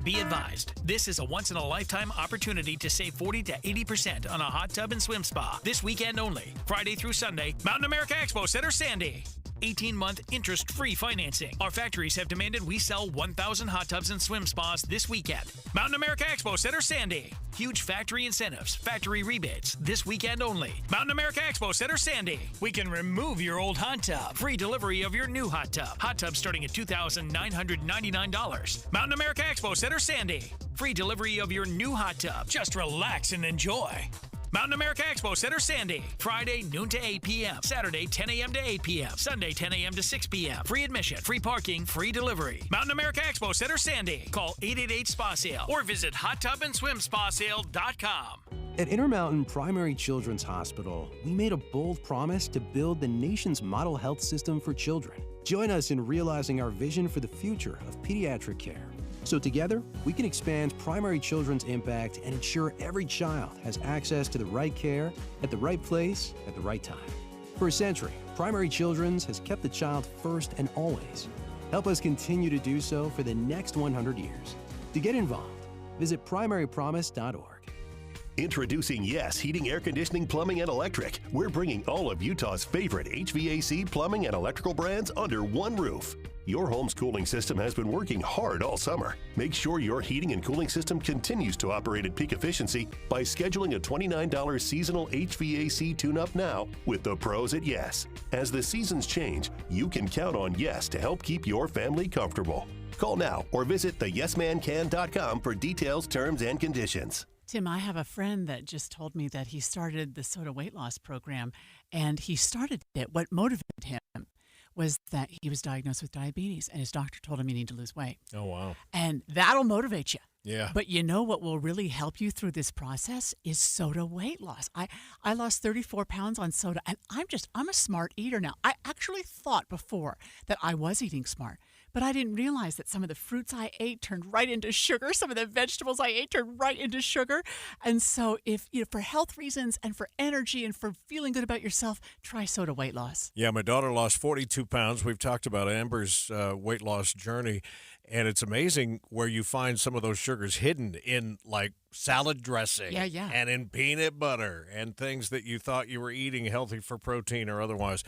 S22: Be advised, this is a once-in-a-lifetime opportunity to save 40 to 80% on a hot tub and swim spa. This weekend only, Friday through Sunday, Mountain America Expo Center, Sandy. 18-month interest-free financing. Our factories have demanded we sell 1,000 hot tubs and swim spas this weekend. Mountain America Expo Center, Sandy. Huge factory incentives, factory rebates, this weekend only. Mountain America Expo Center, Sandy. We can remove your old hot tub. Free delivery of your new hot tub. Hot tub starting at $2,999. Mountain America Expo Center, Sandy. Free delivery of your new hot tub. Just relax and enjoy. Mountain America Expo Center, Sandy. Friday, noon to 8 p.m. Saturday, 10 a.m. to 8 p.m. Sunday, 10 a.m. to 6 p.m. Free admission, free parking, free delivery. Mountain America Expo Center, Sandy. Call 888-SPA-SALE or visit HotTubAndSwimSpaSale.com.
S24: At Intermountain Primary Children's Hospital, we made a bold promise to build the nation's model health system for children. Join us in realizing our vision for the future of pediatric care. So together, we can expand primary children's impact and ensure every child has access to the right care at the right place at the right time. For a century, Primary Children's has kept the child first and always. Help us continue to do so for the next 100 years. To get involved, visit primarypromise.org.
S25: Introducing Yes Heating, Air Conditioning, Plumbing, and Electric. We're bringing all of Utah's favorite HVAC, plumbing, and electrical brands under one roof. Your home's cooling system has been working hard all summer. Make sure your heating and cooling system continues to operate at peak efficiency by scheduling a $29 seasonal HVAC tune-up now with the pros at Yes. As the seasons change, you can count on Yes to help keep your family comfortable. Call now or visit theyesmancan.com for details, terms, and conditions.
S16: Tim, I have a friend that just told me that he started the SOTA weight loss program, and he started it. What motivated him was that he was diagnosed with diabetes, and his doctor told him you need to lose weight.
S26: Oh, wow.
S16: And that'll motivate you.
S26: Yeah.
S16: But you know what will really help you through this process is SOTA weight loss. I lost 34 pounds on SOTA, and I'm a smart eater now. I actually thought before that I was eating smart, but I didn't realize that some of the fruits I ate turned right into sugar. Some of the vegetables I ate turned right into sugar. And so if for health reasons and for energy and for feeling good about yourself, try SOTA weight loss.
S26: Yeah, my daughter lost 42 pounds. We've talked about Amber's weight loss journey, and it's amazing where you find some of those sugars hidden in like salad dressing and in peanut butter and things that you thought you were eating healthy for protein or otherwise.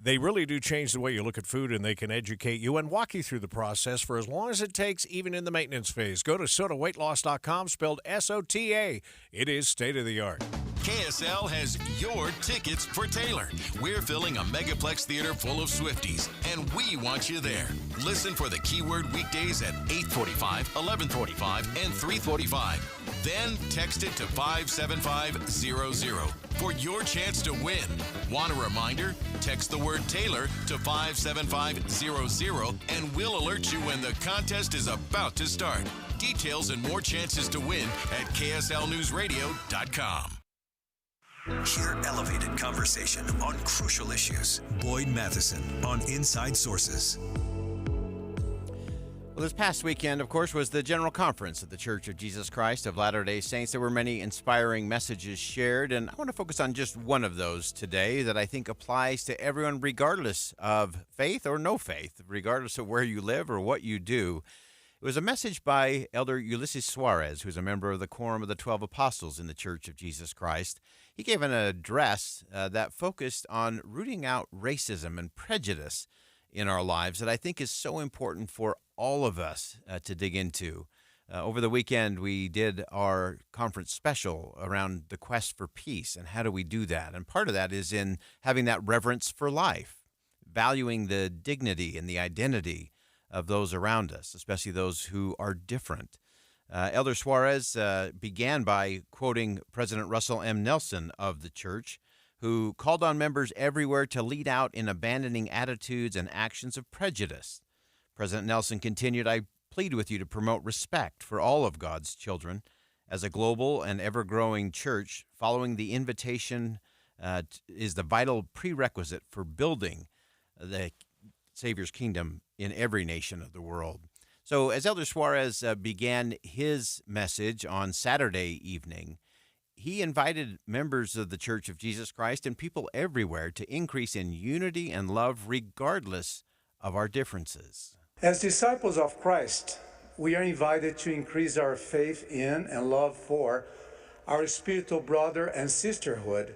S26: They really do change the way you look at food, and they can educate you and walk you through the process for as long as it takes, even in the maintenance phase. Go to SOTAweightloss.com, spelled SOTA. It is state-of-the-art.
S27: KSL has your tickets for Taylor. We're filling a megaplex theater full of Swifties, and we want you there. Listen for the keyword weekdays at 8:45, 11:45, and 3:45. Then text it to 57500 for your chance to win. Want a reminder? Text the word Taylor to 57500 and we'll alert you when the contest is about to start. Details and more chances to win at KSLNewsRadio.com.
S3: Hear elevated conversation on crucial issues. Boyd Matheson on Inside Sources.
S4: Well, this past weekend, of course, was the General Conference of the Church of Jesus Christ of Latter-day Saints. There were many inspiring messages shared, and I want to focus on just one of those today that I think applies to everyone regardless of faith or no faith, regardless of where you live or what you do. It was a message by Elder Ulysses Suarez, who's a member of the Quorum of the 12 Apostles in the Church of Jesus Christ. He gave an address that focused on rooting out racism and prejudice in our lives that I think is so important for all of us to dig into. Over the weekend, we did our conference special around the quest for peace and how do we do that. And part of that is in having that reverence for life, valuing the dignity and the identity of those around us, especially those who are different. Elder Suarez began by quoting President Russell M. Nelson of the church, who called on members everywhere to lead out in abandoning attitudes and actions of prejudice. President Nelson continued, "I plead with you to promote respect for all of God's children. As a global and ever-growing church, following the invitation is the vital prerequisite for building the Savior's kingdom in every nation of the world." So as Elder Suarez began his message on Saturday evening, he invited members of the Church of Jesus Christ and people everywhere to increase in unity and love regardless of our differences.
S6: As disciples of Christ, we are invited to increase our faith in and love for our spiritual brother and sisterhood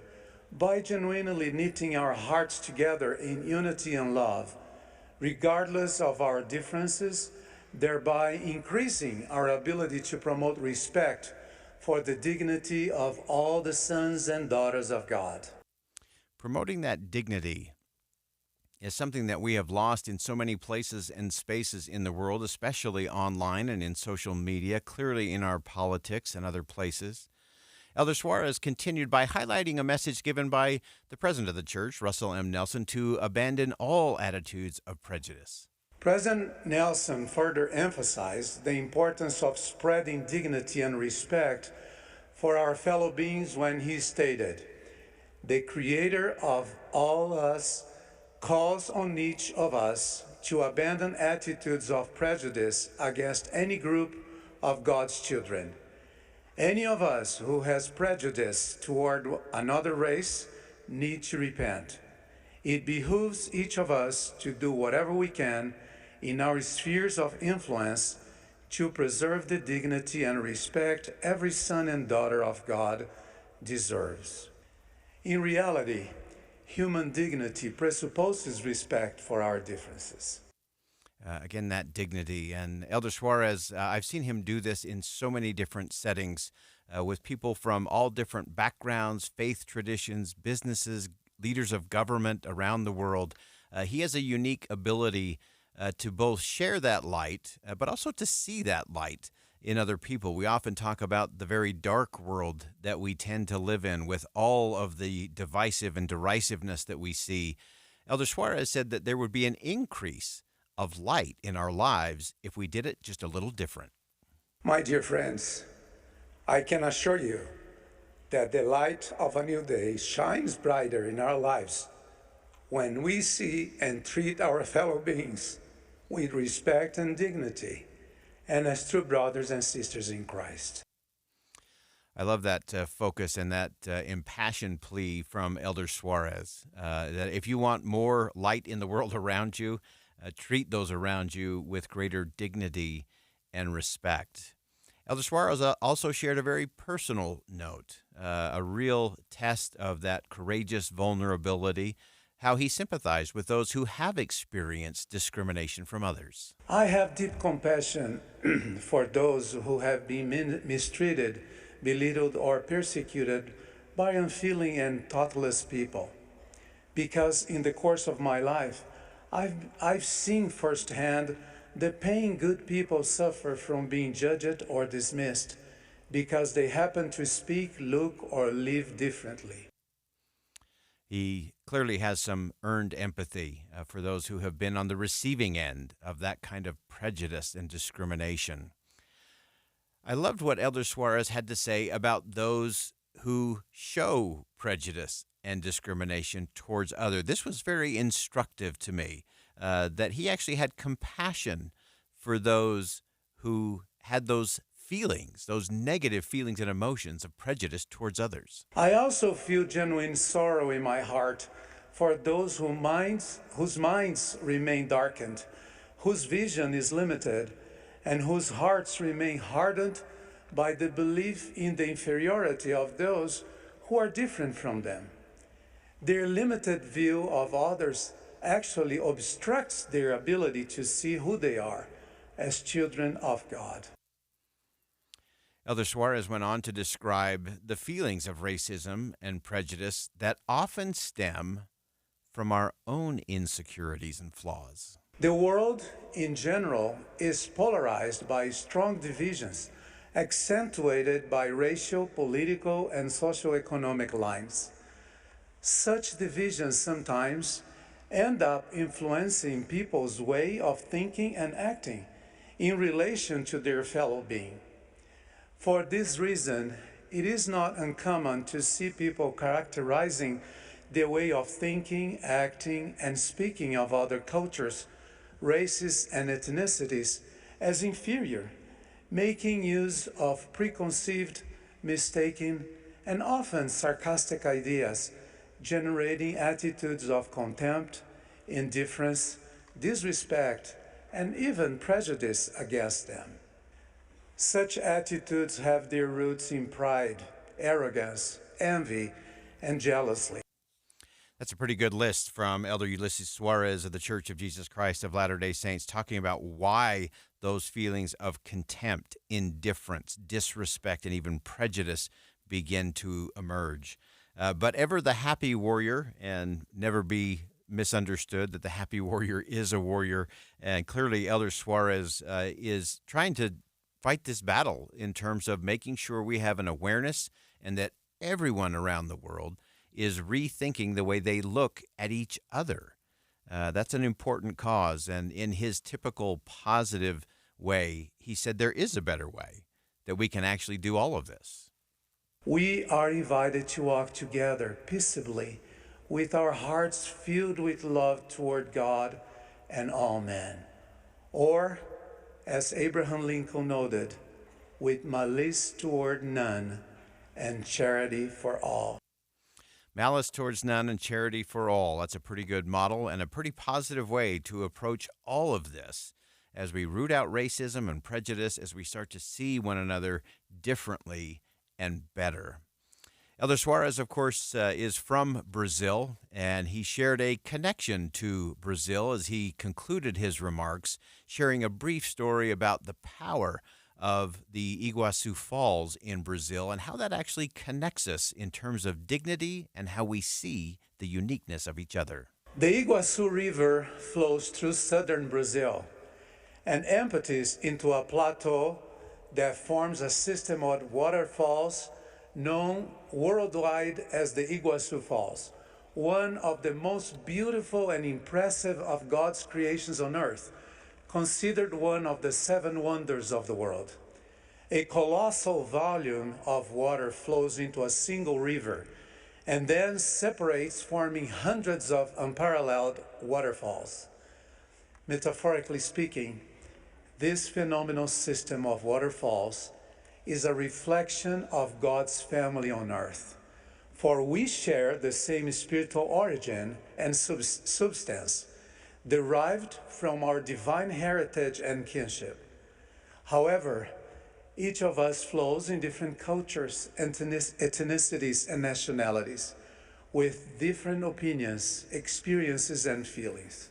S6: by genuinely knitting our hearts together in unity and love, regardless of our differences, thereby increasing our ability to promote respect for the dignity of all the sons and daughters of God.
S4: Promoting that dignity is something that we have lost in so many places and spaces in the world, especially online and in social media, clearly in our politics and other places. Elder Suarez continued by highlighting a message given by the president of the church, Russell M. Nelson, to abandon all attitudes of prejudice.
S6: President Nelson further emphasized the importance of spreading dignity and respect for our fellow beings when he stated, "The Creator of all us calls on each of us to abandon attitudes of prejudice against any group of God's children. Any of us who has prejudice toward another race need to repent. It behooves each of us to do whatever we can in our spheres of influence to preserve the dignity and respect every son and daughter of God deserves." In reality, human dignity presupposes respect for our differences.
S4: Again, that dignity. And Elder Suarez, I've seen him do this in so many different settings with people from all different backgrounds, faith traditions, businesses, leaders of government around the world. He has a unique ability to both share that light, but also to see that light in other people. We often talk about the very dark world that we tend to live in with all of the divisive and derisiveness that we see. Elder Suarez said that there would be an increase of light in our lives if we did it just a little different.
S6: My dear friends, I can assure you that the light of a new day shines brighter in our lives when we see and treat our fellow beings with respect and dignity, and as true brothers and sisters in Christ.
S4: I love that focus and that impassioned plea from Elder Suarez, that if you want more light in the world around you, treat those around you with greater dignity and respect. Elder Suarez also shared a very personal note, a real test of that courageous vulnerability, how he sympathized with those who have experienced discrimination from others.
S6: I have deep compassion for those who have been mistreated, belittled, or persecuted by unfeeling and thoughtless people. Because in the course of my life, I've seen firsthand the pain good people suffer from being judged or dismissed because they happen to speak, look, or live differently.
S4: He clearly has some earned empathy for those who have been on the receiving end of that kind of prejudice and discrimination. I loved what Elder Suarez had to say about those who show prejudice and discrimination towards others. This was very instructive to me, that he actually had compassion for those who had those feelings, those negative feelings and emotions of prejudice towards others.
S6: I also feel genuine sorrow in my heart for those whose minds remain darkened, whose vision is limited, and whose hearts remain hardened by the belief in the inferiority of those who are different from them. Their limited view of others actually obstructs their ability to see who they are as children of God.
S4: Elder Suarez went on to describe the feelings of racism and prejudice that often stem from our own insecurities and flaws.
S6: The world in general is polarized by strong divisions, accentuated by racial, political, and socioeconomic lines. Such divisions sometimes end up influencing people's way of thinking and acting in relation to their fellow being. For this reason, it is not uncommon to see people characterizing their way of thinking, acting, and speaking of other cultures, races, and ethnicities as inferior, making use of preconceived, mistaken, and often sarcastic ideas, generating attitudes of contempt, indifference, disrespect, and even prejudice against them. Such attitudes have their roots in pride, arrogance, envy, and jealousy.
S4: That's a pretty good list from Elder Ulysses Suarez of the Church of Jesus Christ of Latter-day Saints, talking about why those feelings of contempt, indifference, disrespect, and even prejudice begin to emerge. But ever the happy warrior, and never be misunderstood that the happy warrior is a warrior. And clearly Elder Suarez is trying to fight this battle in terms of making sure we have an awareness and that everyone around the world is rethinking the way they look at each other. That's an important cause. And in his typical positive way, he said there is a better way, that we can actually do all of this.
S6: We are invited to walk together peaceably with our hearts filled with love toward God and all men. Or, as Abraham Lincoln noted, with malice toward none and charity for all.
S4: Malice towards none and charity for all. That's a pretty good model and a pretty positive way to approach all of this as we root out racism and prejudice, as we start to see one another differently and better. Elder Suarez, of course, is from Brazil, and he shared a connection to Brazil as he concluded his remarks, sharing a brief story about the power of the Iguazu Falls in Brazil and how that actually connects us in terms of dignity and how we see the uniqueness of each other.
S6: The Iguazu River flows through southern Brazil and empties into a plateau that forms a system of waterfalls known worldwide as the Iguazu Falls, one of the most beautiful and impressive of God's creations on earth, considered one of the 7 wonders of the world. A colossal volume of water flows into a single river and then separates, forming hundreds of unparalleled waterfalls. Metaphorically speaking, this phenomenal system of waterfalls is a reflection of God's family on earth. For we share the same spiritual origin and substance, derived from our divine heritage and kinship. However, each of us flows in different cultures, ethnicities, and nationalities, with different opinions, experiences, and feelings.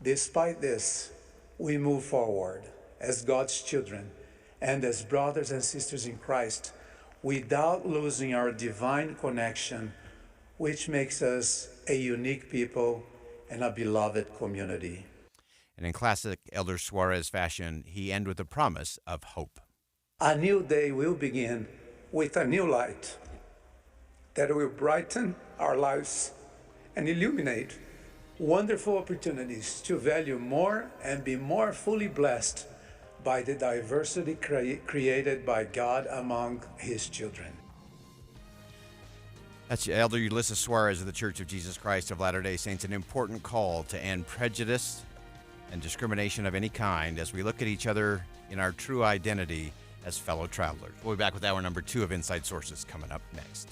S6: Despite this, we move forward as God's children and as brothers and sisters in Christ, without losing our divine connection, which makes us a unique people and a beloved community.
S4: And in classic Elder Suarez fashion, he ends with a promise of hope.
S6: A new day will begin with a new light that will brighten our lives and illuminate wonderful opportunities to value more and be more fully blessed by the diversity created by God among His children.
S4: That's Elder Ulysses Suarez of the Church of Jesus Christ of Latter-day Saints. An important call to end prejudice and discrimination of any kind as we look at each other in our true identity as fellow travelers. We'll be back with hour number 2 of Inside Sources coming up next.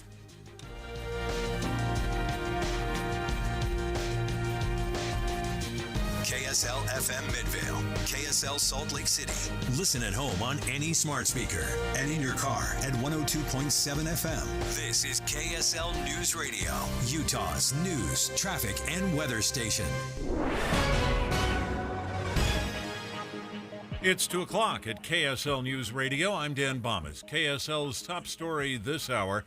S3: KSL FM Midvale, KSL Salt Lake City. Listen at home on any smart speaker and in your car at 102.7 FM. This is KSL News Radio, Utah's news, traffic, and weather station.
S2: It's 2 o'clock at KSL News Radio. I'm Dan Bomas. KSL's top story this hour.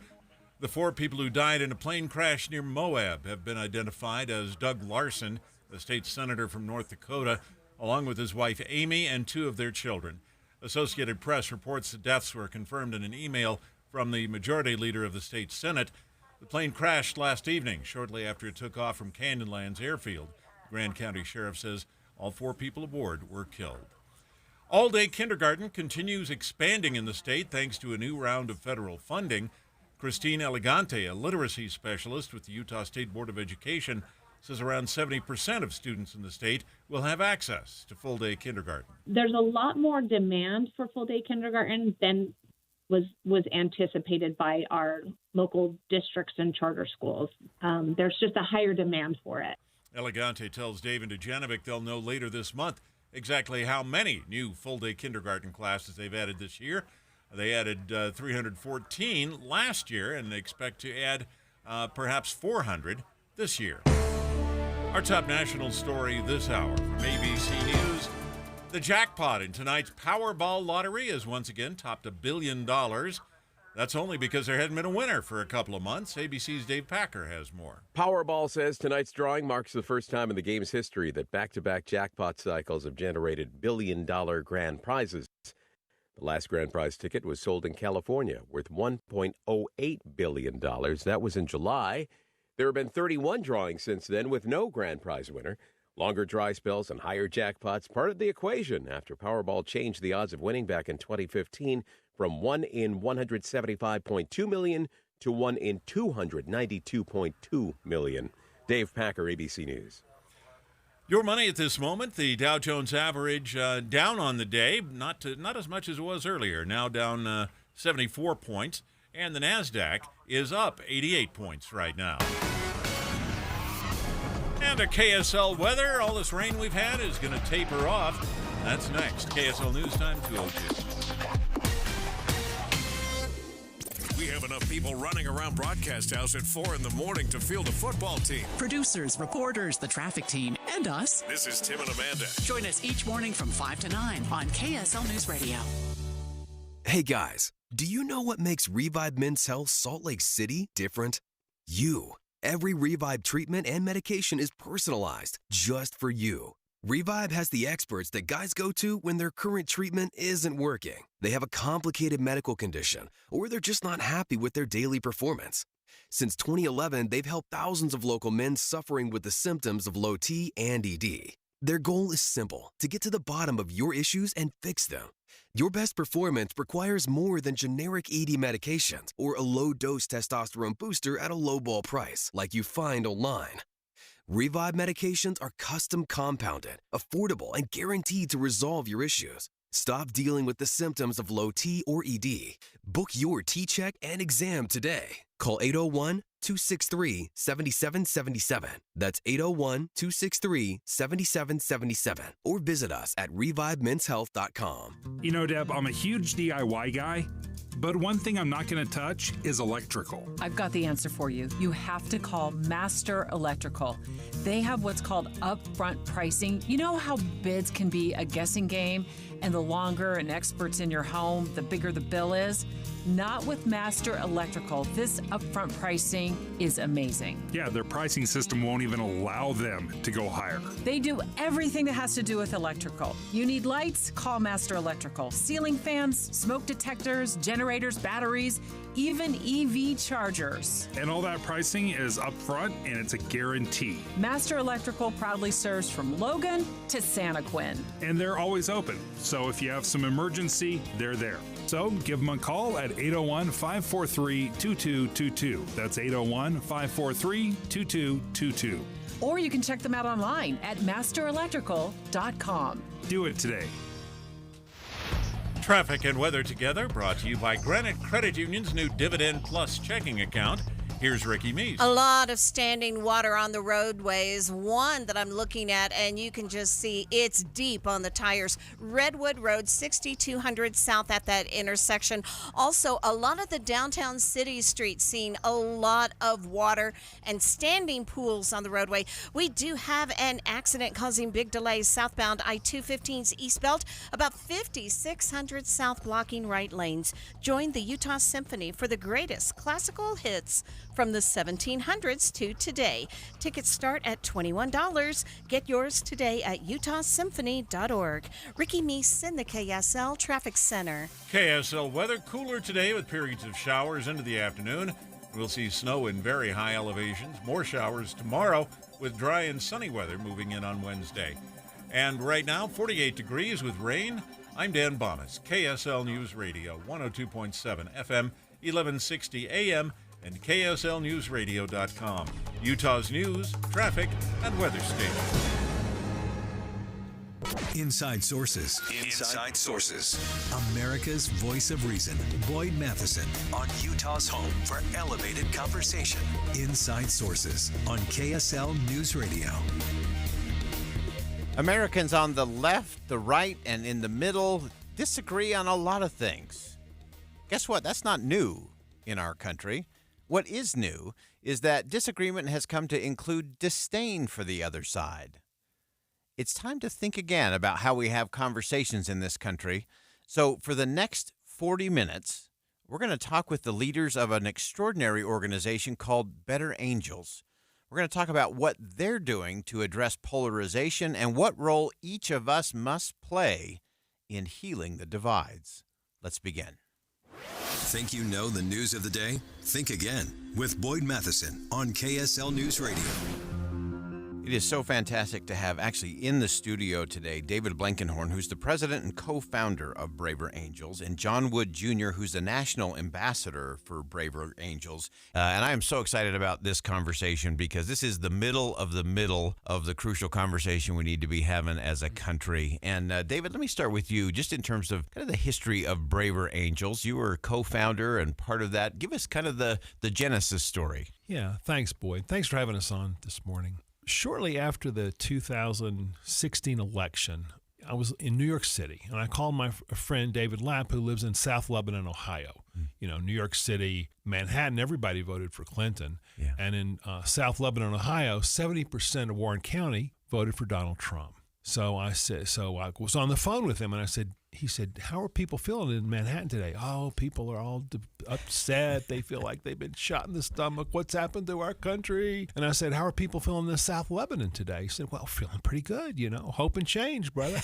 S2: The 4 people who died in a plane crash near Moab have been identified as Doug Larson, the state senator from North Dakota, along with his wife Amy and 2 of their children. Associated Press reports the deaths were confirmed in an email from the majority leader of the state Senate. The plane crashed last evening, shortly after it took off from Canyonlands Airfield. The Grand County Sheriff says all 4 people aboard were killed. All-day kindergarten continues expanding in the state thanks to a new round of federal funding. Christine Elegante, a literacy specialist with the Utah State Board of Education, says around 70% of students in the state will have access to full-day kindergarten.
S7: There's a lot more demand for full-day kindergarten than was anticipated by our local districts and charter schools. There's just a higher demand for it.
S2: Elegante tells Dave and Dujanovic they'll know later this month exactly how many new full-day kindergarten classes they've added this year. They added 314 last year, and they expect to add perhaps 400 this year. Our top national story this hour from ABC News. The jackpot in tonight's Powerball lottery has once again topped $1 billion. That's only because there hadn't been a winner for a couple of months. ABC's Dave Packer has more.
S8: Powerball says tonight's drawing marks the first time in the game's history that back-to-back jackpot cycles have generated billion-dollar grand prizes. The last grand prize ticket was sold in California, worth $1.08 billion. That was in July. There have been 31 drawings since then with no grand prize winner. Longer dry spells and higher jackpots part of the equation after Powerball changed the odds of winning back in 2015 from 1 in 175.2 million to 1 in 292.2 million. Dave Packer, ABC News.
S2: Your money at this moment, the Dow Jones average down on the day, not as much as it was earlier, now down 74 points, and the NASDAQ is up 88 points right now. And a KSL weather, all this rain we've had is going to taper off. That's next. KSL News Time 2:02.
S9: We have enough people running around Broadcast House at 4 in the morning to field a football team.
S16: Producers, reporters, the traffic team, and us.
S9: This is Tim and Amanda.
S16: Join us each morning from 5 to 9 on KSL News Radio.
S10: Hey guys, do you know what makes Revive Men's Health Salt Lake City different? You. Every Revive treatment and medication is personalized just for you. Revive has the experts that guys go to when their current treatment isn't working. They have a complicated medical condition, or they're just not happy with their daily performance. Since 2011, they've helped thousands of local men suffering with the symptoms of low T and ED. Their goal is simple, to get to the bottom of your issues and fix them. Your best performance requires more than generic ED medications or a low-dose testosterone booster at a low-ball price like you find online. Revive medications are custom compounded, affordable, and guaranteed to resolve your issues. Stop dealing with the symptoms of low T or ED. Book your T-check and exam today. Call 801-263-7777. That's 801-263-7777. Or visit us at revivemenshealth.com.
S11: You know, Deb, I'm a huge DIY guy, but one thing I'm not going to touch is electrical.
S12: I've got the answer for you. You have to call Master Electrical. They have what's called upfront pricing. You know how bids can be a guessing game, and the longer an expert's in your home, the bigger the bill is? Not with Master Electrical. This upfront pricing is amazing.
S11: Yeah, their pricing system won't even allow them to go higher.
S12: They do everything that has to do with electrical. You need lights? Call Master Electrical. Ceiling fans, smoke detectors, generators, batteries, even EV chargers.
S11: And all that pricing is upfront, and it's a guarantee.
S12: Master Electrical proudly serves from Logan to Santaquin.
S11: And they're always open, so if you have some emergency, they're there. So give them a call at 801-543-2222. That's 801-543-2222.
S12: Or you can check them out online at masterelectrical.com.
S11: Do it today.
S2: Traffic and weather together, brought to you by Granite Credit Union's new Dividend Plus checking account. Here's Ricky Meese.
S23: A lot of standing water on the roadways. One that I'm looking at, and you can just see it's deep on the tires. Redwood Road, 6200 south at that intersection. Also, a lot of the downtown city streets seeing a lot of water and standing pools on the roadway. We do have an accident causing big delays southbound I-215's East Belt, about 5600 south blocking right lanes. Join the Utah Symphony for the greatest classical hits from the 1700s to today. Tickets start at $21. Get yours today at utahsymphony.org. Ricky Meese in the KSL Traffic Center.
S2: KSL weather, cooler today with periods of showers into the afternoon. We'll see snow in very high elevations. More showers tomorrow with dry and sunny weather moving in on Wednesday. And right now, 48 degrees with rain. I'm Dan Bonas, KSL News Radio, 102.7 FM, 1160 AM, and KSLNewsRadio.com, Utah's news, traffic, and weather station.
S3: Inside Sources. Inside Sources. America's voice of reason. Boyd Matheson on Utah's home for elevated conversation. Inside Sources on KSL News Radio.
S4: Americans on the left, the right, and in the middle disagree on a lot of things. Guess what? That's not new in our country. What is new is that disagreement has come to include disdain for the other side. It's time to think again about how we have conversations in this country. So for the next 40 minutes, we're going to talk with the leaders of an extraordinary organization called Better Angels. We're going to talk about what they're doing to address polarization and what role each of us must play in healing the divides. Let's begin.
S3: Think you know the news of the day? Think again with Boyd Matheson on KSL News Radio.
S4: It is so fantastic to have actually in the studio today David Blankenhorn, who's the president and co-founder of Braver Angels, and John Wood Jr., who's the national ambassador for Braver Angels. And I am so excited about this conversation because this is the middle of the crucial conversation we need to be having as a country. And David, let me start with you just in terms of kind of the history of Braver Angels. You were co-founder and part of that. Give us kind of the genesis story.
S13: Yeah, thanks, Boyd. Thanks for having us on this morning. Shortly after the 2016 election, I was in New York City, and I called my friend David Lapp, who lives in South Lebanon, Ohio. You know, New York City, Manhattan, everybody voted for Clinton. Yeah. And in South Lebanon, Ohio, 70% of Warren County voted for Donald Trump. So I was on the phone with him, and he said, how are people feeling in Manhattan today? Oh, people are all upset. They feel like they've been shot in the stomach. What's happened to our country? And I said, how are people feeling in South Lebanon today? He said, well, feeling pretty good, hope and change, brother.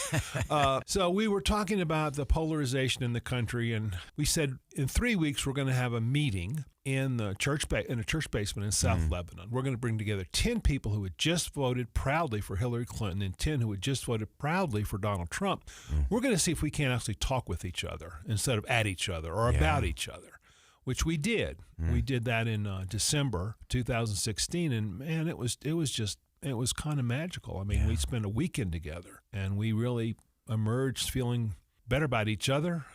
S13: So we were talking about the polarization in the country, and we said in 3 weeks we're going to have a meeting in the church in a church basement in South Lebanon. We're going to bring together 10 people who had just voted proudly for Hillary Clinton and 10 who had just voted proudly for Donald Trump. We're going to see if we can't actually talk with each other instead of at each other or about each other, which we did. We did that in December 2016, and man, it was kind of magical. I mean, we spent a weekend together, and we really emerged feeling better about each other,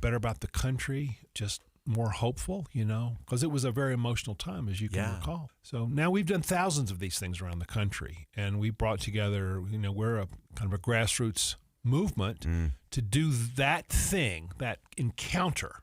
S13: better about the country, just more hopeful, because it was a very emotional time, as you can recall. So now we've done thousands of these things around the country, and we brought together, we're a kind of a grassroots movement to do that thing, that encounter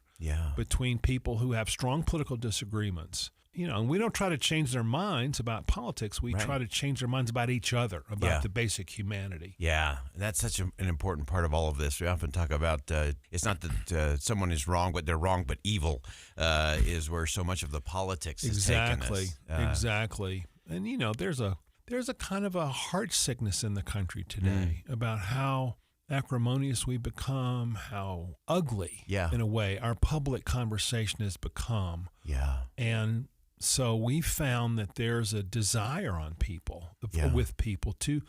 S13: between people who have strong political disagreements. And we don't try to change their minds about politics. We try to change their minds about each other, about the basic humanity.
S4: Yeah, that's such an important part of all of this. We often talk about it's not that someone is wrong, but they're wrong, but evil is where so much of the politics is taken us.
S13: Exactly. And, there's a kind of a heart sickness in the country today about how acrimonious we become, how ugly, in a way, our public conversation has become. Yeah. And so we found that there's a desire on people, with people, to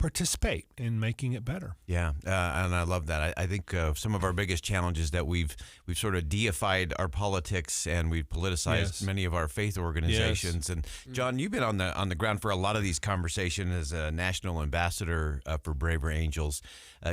S13: participate in making it better.
S4: Yeah, and I love that. I think some of our biggest challenges that we've sort of deified our politics and we've politicized many of our faith organizations. And John, you've been on the ground for a lot of these conversations as a national ambassador for Braver Angels.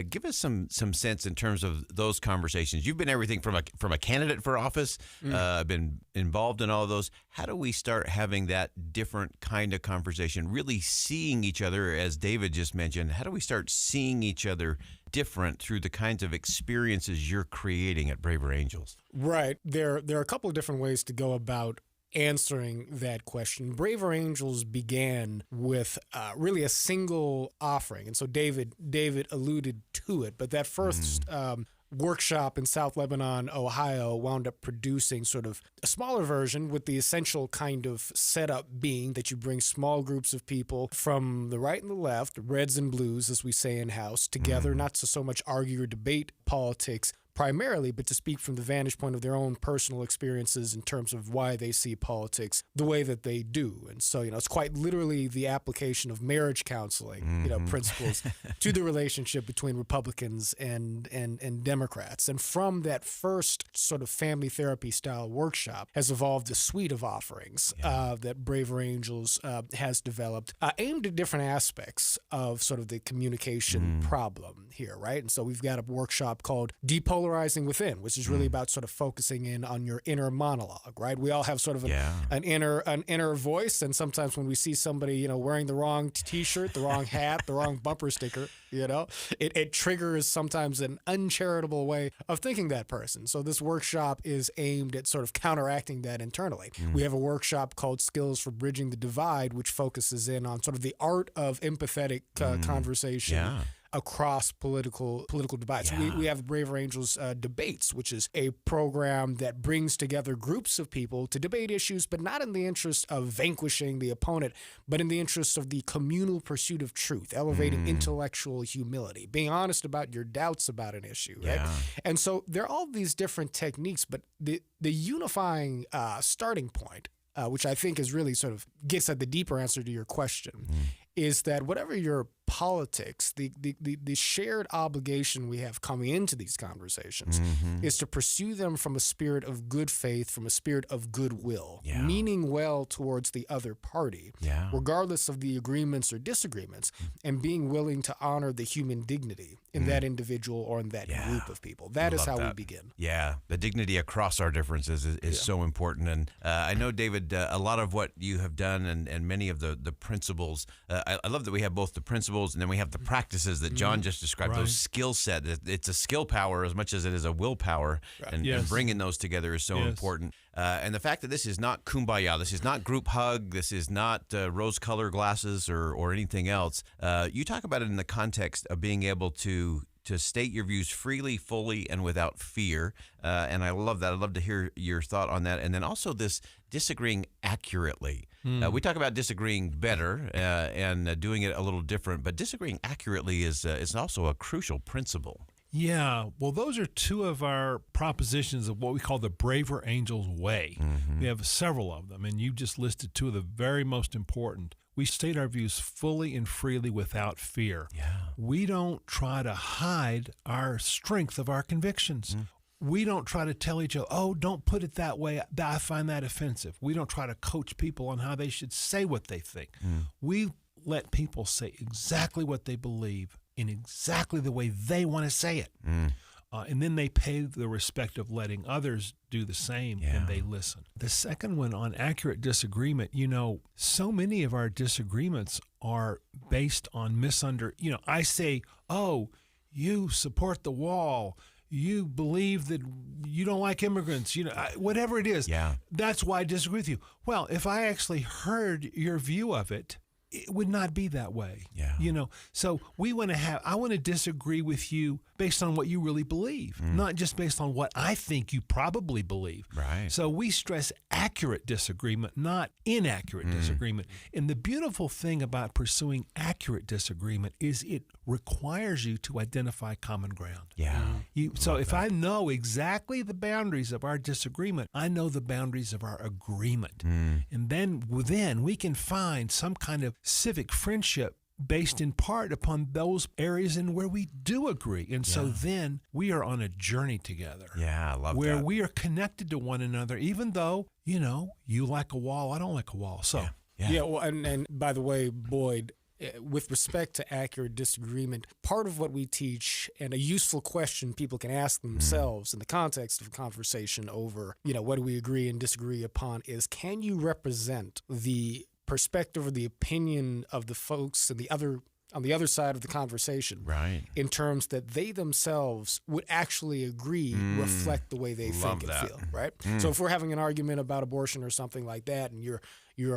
S4: Give us some sense in terms of those conversations. You've been everything from a candidate for office, been involved in all of those. How do we start having that different kind of conversation, really seeing each other, as David just mentioned? How do we start seeing each other different through the kinds of experiences you're creating at Braver Angels?
S14: Right. There are a couple of different ways to go about answering that question. Braver Angels began with really a single offering. And so David alluded to it, but that first workshop in South Lebanon, Ohio, wound up producing sort of a smaller version with the essential kind of setup being that you bring small groups of people from the right and the left, reds and blues, as we say in-house, together, not to so much argue or debate politics primarily, but to speak from the vantage point of their own personal experiences in terms of why they see politics the way that they do. And so, it's quite literally the application of marriage counseling, principles to the relationship between Republicans and Democrats. And from that first sort of family therapy style workshop has evolved a suite of offerings that Braver Angels has developed aimed at different aspects of sort of the communication problem here, right? And so we've got a workshop called Depolarizing Within, which is really about sort of focusing in on your inner monologue, right? We all have sort of an inner voice, and sometimes when we see somebody, wearing the wrong T-shirt, the wrong hat, the wrong bumper sticker, it triggers sometimes an uncharitable way of thinking that person. So this workshop is aimed at sort of counteracting that internally. We have a workshop called Skills for Bridging the Divide, which focuses in on sort of the art of empathetic conversation across political divides. We have Braver Angels Debates, which is a program that brings together groups of people to debate issues, but not in the interest of vanquishing the opponent, but in the interest of the communal pursuit of truth, elevating intellectual humility, being honest about your doubts about an issue, right? And so there are all these different techniques, but the unifying starting point, which I think is really sort of gets at the deeper answer to your question, is that whatever your politics, the shared obligation we have coming into these conversations is to pursue them from a spirit of good faith, from a spirit of goodwill, meaning well towards the other party, regardless of the agreements or disagreements, and being willing to honor the human dignity in that individual or in that group of people. That is how we begin.
S4: Yeah, the dignity across our differences is so important. And I know, David, a lot of what you have done and many of the principles, I love that we have both the principles and then we have the practices that John just described, those skill set. It's a skill power as much as it is a willpower, and bringing those together is so important. And the fact that this is not kumbaya, this is not group hug, this is not rose-colored glasses or anything else. You talk about it in the context of being able to state your views freely, fully, and without fear. And I love that. I'd love to hear your thought on that. And then also this disagreeing accurately. We talk about disagreeing better and doing it a little different, but disagreeing accurately is also a crucial principle.
S13: Yeah, well, those are two of our propositions of what we call the Braver Angels Way. We have several of them, and you just listed two of the very most important. We state our views fully and freely without fear. We don't try to hide our strength of our convictions. We don't try to tell each other, oh, don't put it that way. I find that offensive. We don't try to coach people on how they should say what they think. We let people say exactly what they believe in exactly the way they want to say it. And then they pay the respect of letting others do the same, and they listen. The second one on accurate disagreement, so many of our disagreements are based on I say, oh, you support the wall. You believe that you don't like immigrants, whatever it is. That's why I disagree with you. Well, if I actually heard your view of it, it would not be that way. So I want to disagree with you based on what you really believe, not just based on what I think you probably believe.
S4: Right.
S13: So we stress accurate disagreement, not inaccurate disagreement. And the beautiful thing about pursuing accurate disagreement is it requires you to identify common ground. If I know exactly the boundaries of our disagreement, I know the boundaries of our agreement. And then we can find some kind of civic friendship based in part upon those areas in where we do agree. And so then we are on a journey together.
S4: Yeah, I love
S13: where
S4: that.
S13: we are connected to one another, even though, you like a wall, I don't like a wall. So,
S14: Well, and by the way, Boyd, with respect to accurate disagreement, part of what we teach and a useful question people can ask themselves in the context of a conversation over, what do we agree and disagree upon is, can you represent the perspective or the opinion of the folks on the other side of the conversation,
S4: right?
S14: In terms that they themselves would actually agree reflect the way they think and feel, right? So if we're having an argument about abortion or something like that, and you're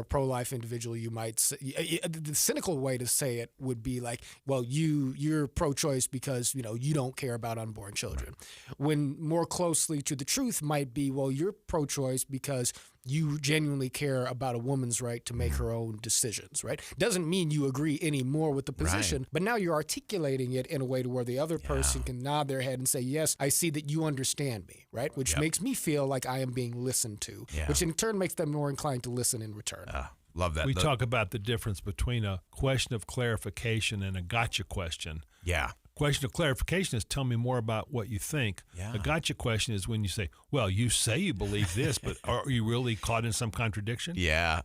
S14: a pro-life individual, you might say, the cynical way to say it would be like, well, you're pro-choice because you don't care about unborn children. When more closely to the truth might be, well, you're pro-choice because you genuinely care about a woman's right to make her own decisions, right? Doesn't mean you agree anymore with the position, but now you're articulating it in a way to where the other person can nod their head and say, yes, I see that you understand me, right? Which makes me feel like I am being listened to, which in turn makes them more inclined to listen in return.
S4: Love that.
S13: We talk about the difference between a question of clarification and a gotcha question.
S4: Yeah.
S13: Question of clarification is tell me more about what you think.
S4: Yeah.
S13: A gotcha question is when you say, well, you say you believe this, but are you really caught in some contradiction?
S4: Yeah.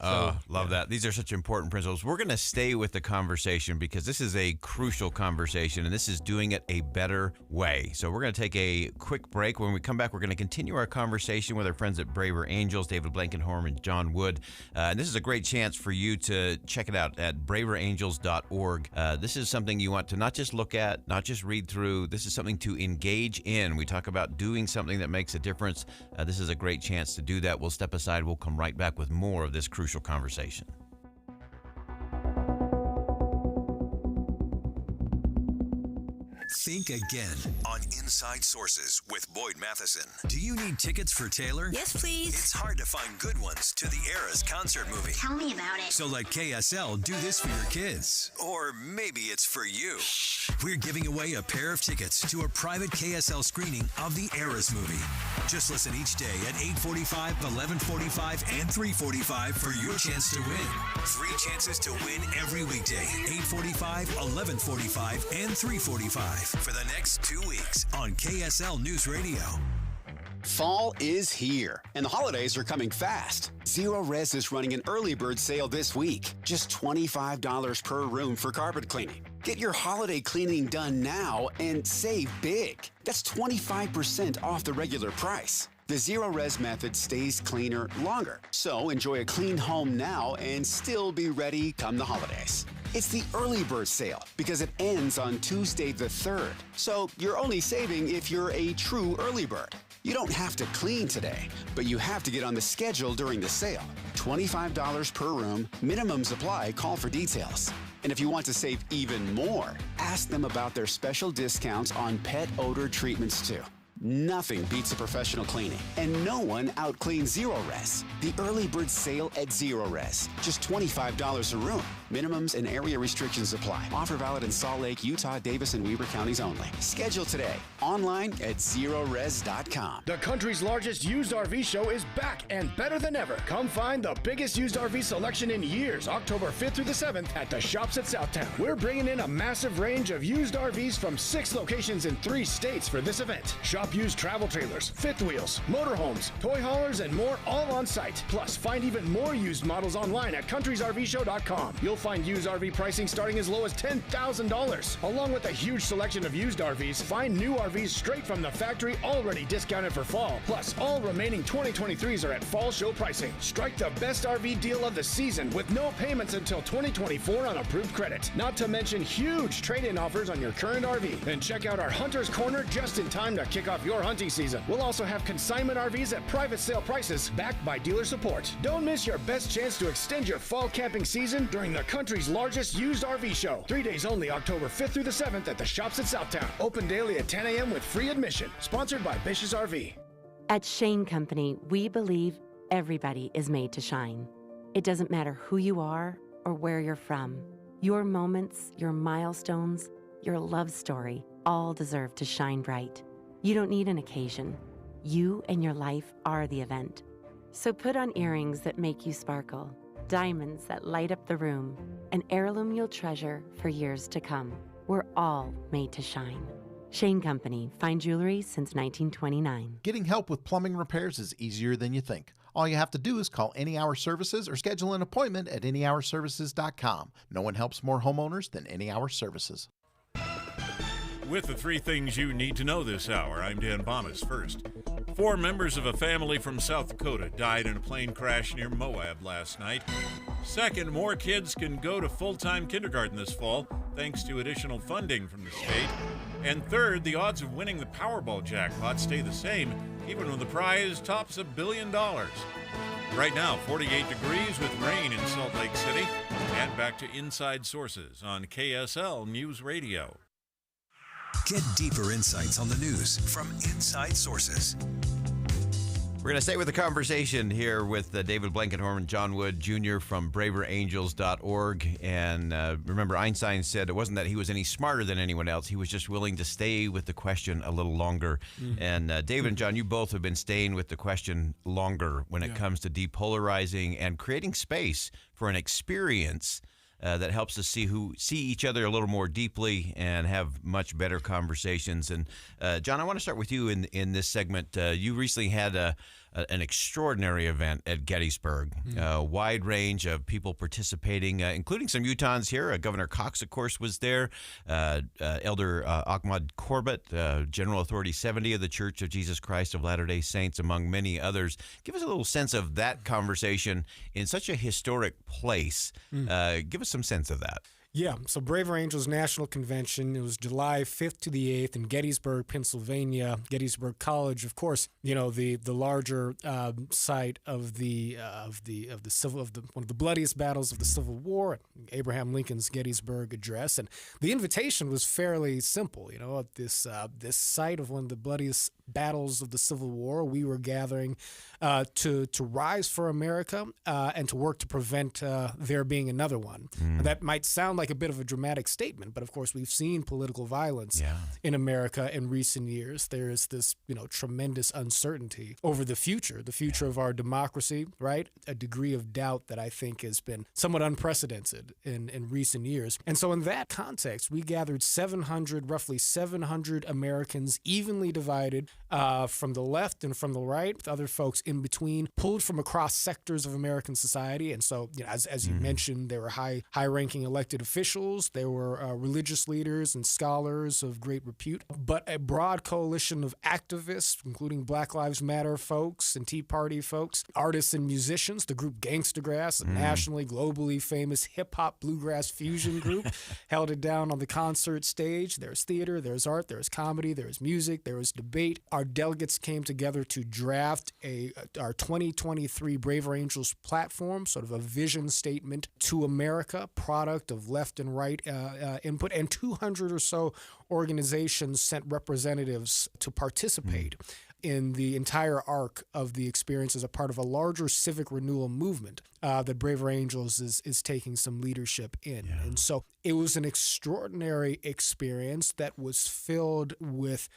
S4: Love that. These are such important principles. We're going to stay with the conversation because this is a crucial conversation, and this is doing it a better way. So we're going to take a quick break. When we come back, we're going to continue our conversation with our friends at Braver Angels, David Blankenhorn and John Wood. And this is a great chance for you to check it out at braverangels.org. This is something you want to not just look at, not just read through. This is something to engage in. We talk about doing something that makes a difference. This is a great chance to do that. We'll step aside. We'll come right back with more of this crucial conversation.
S3: Think again on Inside Sources with Boyd Matheson. Do you need tickets for Taylor?
S1: Yes, please.
S3: It's hard to find good ones to the Eras concert movie.
S1: Tell me about it.
S3: So let KSL do this for your kids. Or maybe it's for you. We're giving away a pair of tickets to a private KSL screening of the Eras movie. Just listen each day at 8:45, 11:45, and 3:45 for your chance to win. 3 chances to win every weekday. 8:45, 11:45, and 3:45 for the next 2 weeks on KSL News Radio.
S15: Fall is here, and the holidays are coming fast. Zero Res is running an early bird sale this week. Just $25 per room for carpet cleaning. Get your holiday cleaning done now and save big. That's 25% off the regular price. The Zero Res method stays cleaner longer, so enjoy a clean home now and still be ready come the holidays. It's the early bird sale because it ends on Tuesday the 3rd, so you're only saving if you're a true early bird. You don't have to clean today, but you have to get on the schedule during the sale. $25 per room, minimums apply, call for details. And if you want to save even more, ask them about their special discounts on pet odor treatments too. Nothing beats a professional cleaning, and no one outcleans Zero Res. The early bird sale at Zero Res. Just $25 a room. Minimums and area restrictions apply. Offer valid in Salt Lake, Utah, Davis, and Weber counties only. Schedule today. Online at ZeroRes.com.
S17: The country's largest used RV show is back and better than ever. Come find the biggest used RV selection in years, October 5th through the 7th at the Shops at Southtown. We're bringing in a massive range of used RVs from 6 locations in 3 states for this event. Shop used travel trailers, fifth wheels, motorhomes, toy haulers, and more all on site. Plus, find even more used models online at countriesrvshow.com. You'll find used RV pricing starting as low as $10,000. Along with a huge selection of used RVs, find new RVs straight from the factory already discounted for fall. Plus, all remaining 2023s are at fall show pricing. Strike the best RV deal of the season with no payments until 2024 on approved credit. Not to mention huge trade-in offers on your current RV. And check out our Hunter's Corner just in time to kick off your hunting season. We'll also have consignment RVs at private sale prices backed by dealer support. Don't miss your best chance to extend your fall camping season during the country's largest used RV show. 3 days only, October 5th through the 7th at the Shops at Southtown. Open daily at 10 a.m. with free admission. Sponsored by Bish's RV.
S18: At Shane Company, we believe everybody is made to shine. It doesn't matter who you are or where you're from. Your moments, your milestones, your love story all deserve to shine bright. You don't need an occasion. You and your life are the event. So put on earrings that make you sparkle. diamonds that light up the room, an heirloom you'll treasure for years to come. We're all made to shine. Shane Company, fine jewelry since 1929.
S1: Getting help with plumbing repairs is easier than you think. All you have to do is call Any Hour Services or schedule an appointment at anyhourservices.com. No one helps more homeowners than Any Hour Services.
S2: With the 3 things you need to know this hour, I'm Dan Bomas. First, 4 members of a family from South Dakota died in a plane crash near Moab last night. Second, more kids can go to full-time kindergarten this fall thanks to additional funding from the state. And third, the odds of winning the Powerball jackpot stay the same even when the prize tops $1 billion. Right now, 48 degrees with rain in Salt Lake City. And back to Inside Sources on KSL News Radio.
S3: Get deeper insights on the news from Inside Sources.
S4: We're going to stay with the conversation here with David Blankenhorn and John Wood Jr. from braverangels.org. And remember, Einstein said it wasn't that he was any smarter than anyone else. He was just willing to stay with the question a little longer. And David and John, you both have been staying with the question longer when it comes to depolarizing and creating space for an experience that helps us see each other a little more deeply and have much better conversations. And John, I want to start with you in this segment. You recently had an extraordinary event at Gettysburg. A wide range of people participating, including some Utahns here. Governor Cox, of course, was there. Elder Ahmad Corbett, General Authority 70 of the Church of Jesus Christ of Latter-day Saints, among many others. Give us a little sense of that conversation in such a historic place. Give us some sense of that.
S14: Yeah, so Braver Angels National Convention, it was July 5th to the 8th in Gettysburg, Pennsylvania. Gettysburg College, of course, you know, the larger site of one of the bloodiest battles of the Civil War, Abraham Lincoln's Gettysburg Address. And the invitation was fairly simple, you know, at this site of one of the bloodiest battles of the Civil War. We were gathering to rise for America and to work to prevent there being another one. That might sound like a bit of a dramatic statement, but of course we've seen political violence in America in recent years. There is this, you know, tremendous uncertainty over the future of our democracy, right? A degree of doubt that I think has been somewhat unprecedented in recent years. And so in that context, we gathered roughly 700 Americans, evenly divided from the left and from the right, with other folks in between, pulled from across sectors of American society. And so, you know, as you mentioned, there were high-ranking elected officials, there were religious leaders and scholars of great repute, but a broad coalition of activists, including Black Lives Matter folks and Tea Party folks, artists and musicians, the group Gangsta Grass, a nationally, globally famous hip-hop bluegrass fusion group, held it down on the concert stage. There's theater, there's art, there's comedy, there's music, there was debate. Our delegates came together to draft our 2023 Braver Angels platform, sort of a vision statement to America, product of left and right input, and 200 or so organizations sent representatives to participate in the entire arc of the experience as a part of a larger civic renewal movement that Braver Angels is taking some leadership in. And so it was an extraordinary experience that was filled with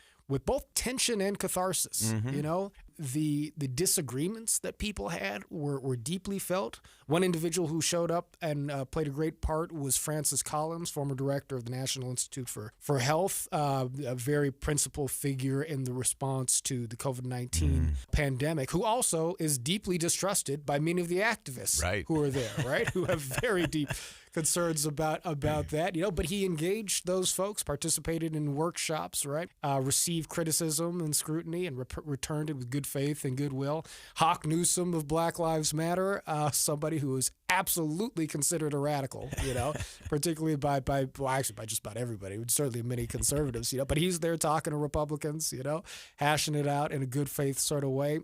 S14: both tension and catharsis. You know, the disagreements that people had were deeply felt. One individual who showed up and played a great part was Francis Collins, former director of the National Institute for Health, a very principal figure in the response to the COVID-19 pandemic, who also is deeply distrusted by many of the activists who are there, right? Who have very deep concerns about that, you know, but he engaged those folks, participated in workshops, right? Received criticism and scrutiny and returned it with good faith and goodwill. Hawk Newsom of Black Lives Matter, somebody who is absolutely considered a radical, you know, particularly by just about everybody, certainly many conservatives, you know, but he's there talking to Republicans, you know, hashing it out in a good faith sort of way.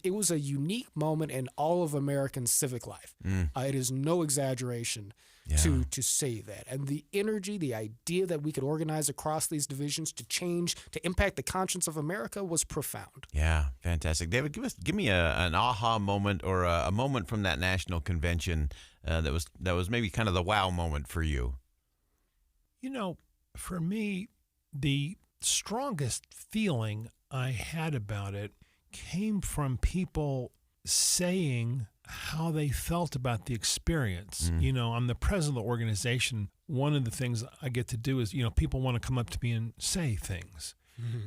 S14: It was a unique moment in all of American civic life. It is no exaggeration to say that. And the energy, the idea that we could organize across these divisions to change, to impact the conscience of America was profound.
S4: Yeah, fantastic. David, give me an aha moment or a moment from that national convention that was maybe kind of the wow moment for you.
S13: You know, for me, the strongest feeling I had about it came from people saying how they felt about the experience. You know, I'm the president of the organization. One of the things I get to do is, you know, people want to come up to me and say things.